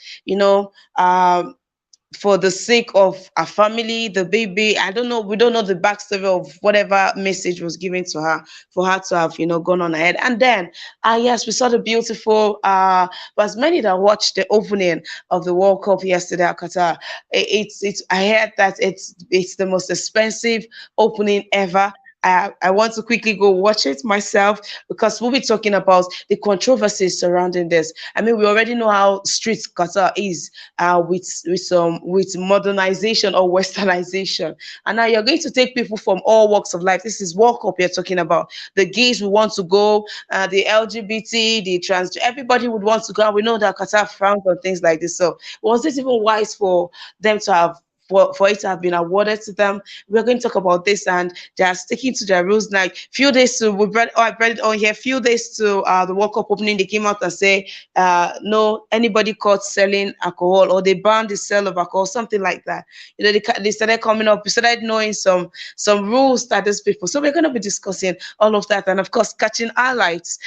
for the sake of a family, the baby. I don't know. We don't know the backstory of whatever message was given to her for her to have, gone on ahead. And then, yes, we saw the beautiful, but as many that watched the opening of the World Cup yesterday at Qatar, I heard that it's the most expensive opening ever. I want to quickly go watch it myself, because we'll be talking about the controversies surrounding this. I mean, we already know how strict Qatar is with modernization or westernization, and now you're going to take people from all walks of life. This is World Cup you're talking about. The gays will want to go, the LGBT, the trans, everybody would want to go. And we know that Qatar frowns on things like this. So was it even wise for them to have? For it to have been awarded to them? We're going to talk about this, and they are sticking to their rules. Like few days to I read it on here. Few days to the World Cup opening, they came out and say no, anybody caught selling alcohol, or they banned the sale of alcohol, something like that. They started coming up. We started knowing some rules that these people. So we're going to be discussing all of that, and of course catching highlights,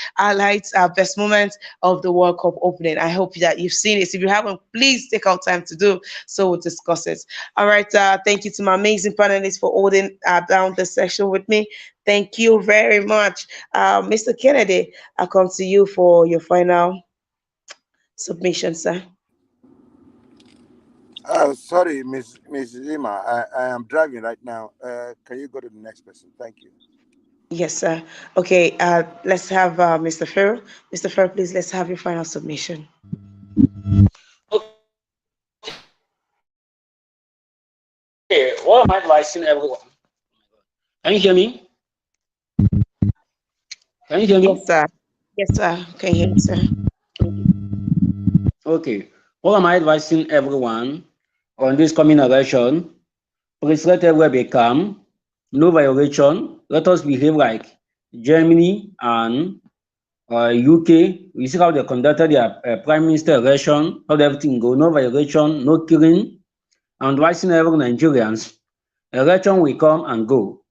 best moments of the World Cup opening. I hope that you've seen it. If you haven't, please take out time to do so. We'll discuss it. All right. Thank you to my amazing panelists for holding down the session with me. Thank you very much. Mr. Kennedy, I'll come to you for your final submission, sir. Sorry, Miss Zima. I am driving right now. Can you go to the next person? Thank you. Yes, sir. Okay. Let's have Mr. Farrell. Mr. Farrell, please, let's have your final submission. Okay, what am I advising everyone? Can you hear me? Can you hear me? Yes, sir. Yes, sir. Can you hear me, sir? Okay. What am I advising everyone on this coming election? Please let everywhere be calm, no violation. Let us behave like Germany and UK. We see how they conducted their prime minister election, how everything go, no violation, no killing. I'm advising every Nigerians, election will come and go.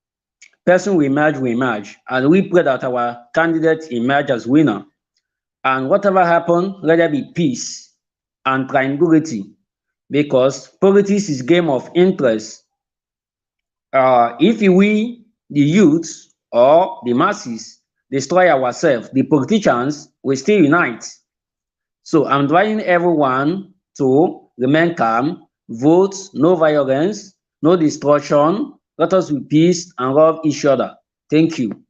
Person will emerge, and we pray that our candidate emerge as winner. And whatever happen, let there be peace and tranquility, because politics is game of interest. If we, the youth or the masses, destroy ourselves, the politicians will still unite. So I'm advising everyone to remain calm, vote, no violence, no destruction. Let us be peace and love each other. Thank you.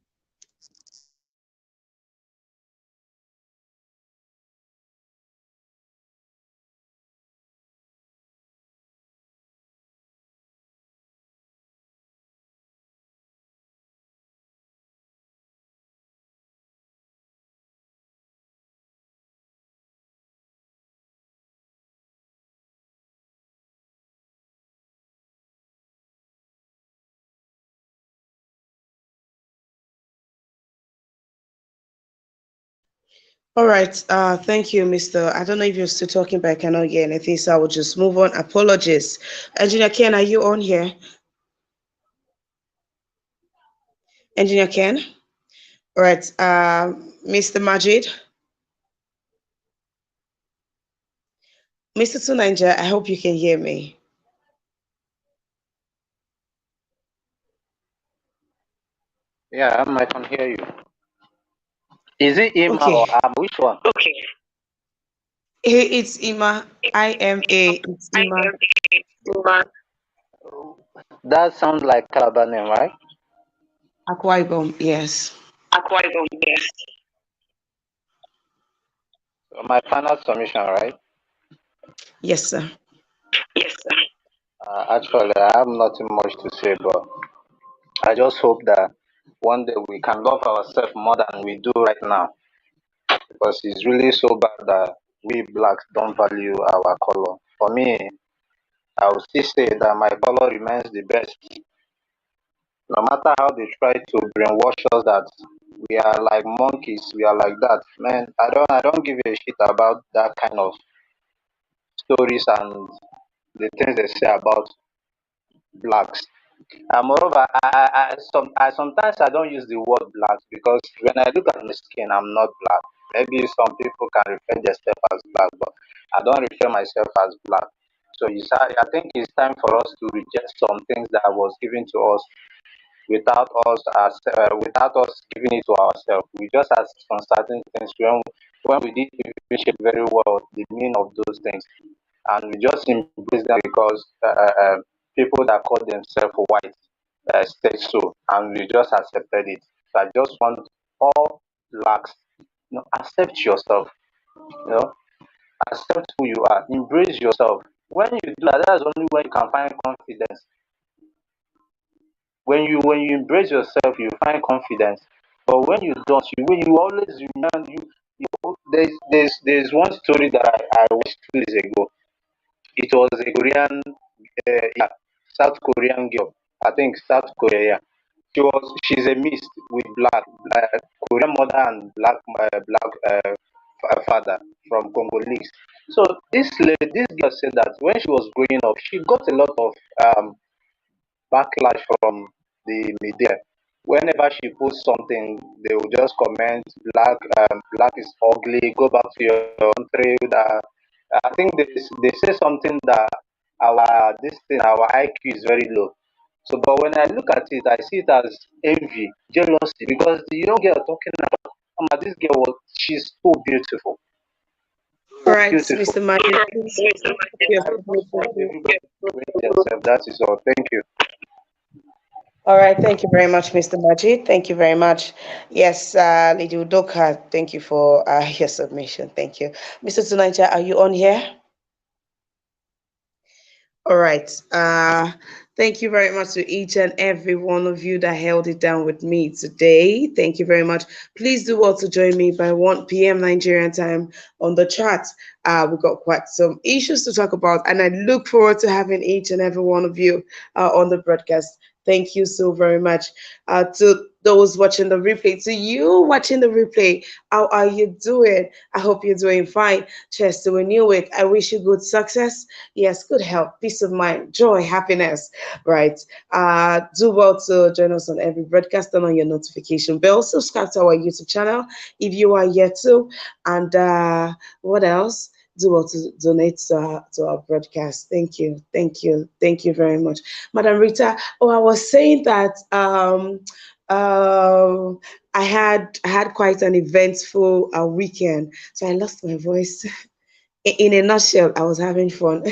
All right. Thank you, Mr. I don't know if you're still talking, but I cannot hear anything, so I will just move on. Apologies. Engineer Ken, are you on here? Engineer Ken? All right. Mr. Majid? Mr. Tunanja, I hope you can hear me. Yeah, I can hear you. Is it Ima Okay. or Am? Which one? Okay. It's Ima. IMA. It's Ima. That sounds like Calabar name, right? Akwa Ibom. Yes. My final submission, right? Yes, sir. Actually, I have nothing much to say, but I just hope that one day we can love ourselves more than we do right now, because it's really so bad that we blacks don't value our color. For me, I would still say that my color remains the best. No matter how they try to brainwash us that we are like monkeys, we are like that. Man, I don't give a shit about that kind of stories and the things they say about blacks. And moreover, sometimes I don't use the word black because when I look at my skin, I'm not black. Maybe some people can refer themselves as black, but I don't refer myself as black. So I think it's time for us to reject some things that was given to us without us giving it to ourselves. We just ask on certain things when we didn't even shape very well the meaning of those things, and we just embrace them because people that call themselves white said so, and we just accepted it. So I just want all blacks, accept yourself. You know, accept who you are, embrace yourself. When you do that, that's only when you can find confidence. When you embrace yourself, you find confidence. But when you don't, you always remind there's one story that I watched 2 days ago. It was a Korean, yeah, South Korean girl. I think South Korea. Yeah. She's a mix with Korean mother and black father from Congolese. So this girl said that when she was growing up, she got a lot of backlash from the media. Whenever she posts something, they will just comment, black is ugly, go back to your country. I think they say something that our IQ is very low. So, but when I look at it, I see it as envy, jealousy, because the young girl talking about, this girl she's so beautiful, All so right, beautiful. Mr. Magic. Please, your I just want submission. everybody to embrace themselves. That is all. Thank you. All right, thank you very much, Mr. Majid. Thank you very much. Yes, Lady Udoka, thank you for your submission. Thank you. Mr. Tunaja, are you on here? All right. Thank you very much to each and every one of you that held it down with me today. Thank you very much. Please do well to join me by 1 p.m. Nigerian time on the chat. We've got quite some issues to talk about, and I look forward to having each and every one of you on the broadcast. Thank you so very much. To those watching the replay, to you watching the replay, how are you doing? I hope you're doing fine. Cheers to a new week. I wish you good success. Yes, good health, peace of mind, joy, happiness. Right. Do well to join us on every broadcast, and on your notification bell. Subscribe to our YouTube channel if you are yet to. And what else? Do well to donate to our broadcast. Thank you. Thank you. Thank you very much. Madam Rita, oh, I was saying that I had quite an eventful weekend, so I lost my voice. In a nutshell, I was having fun.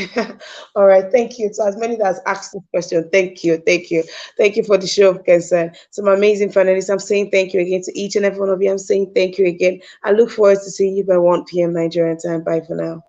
All right, thank you. So as many that has asked this question, thank you, thank you, thank you for the show of concern. Some amazing panelists. I'm saying thank you again to each and every one of you. I'm saying thank you again. I look forward to seeing you by 1 p.m. Nigerian time. Bye for now.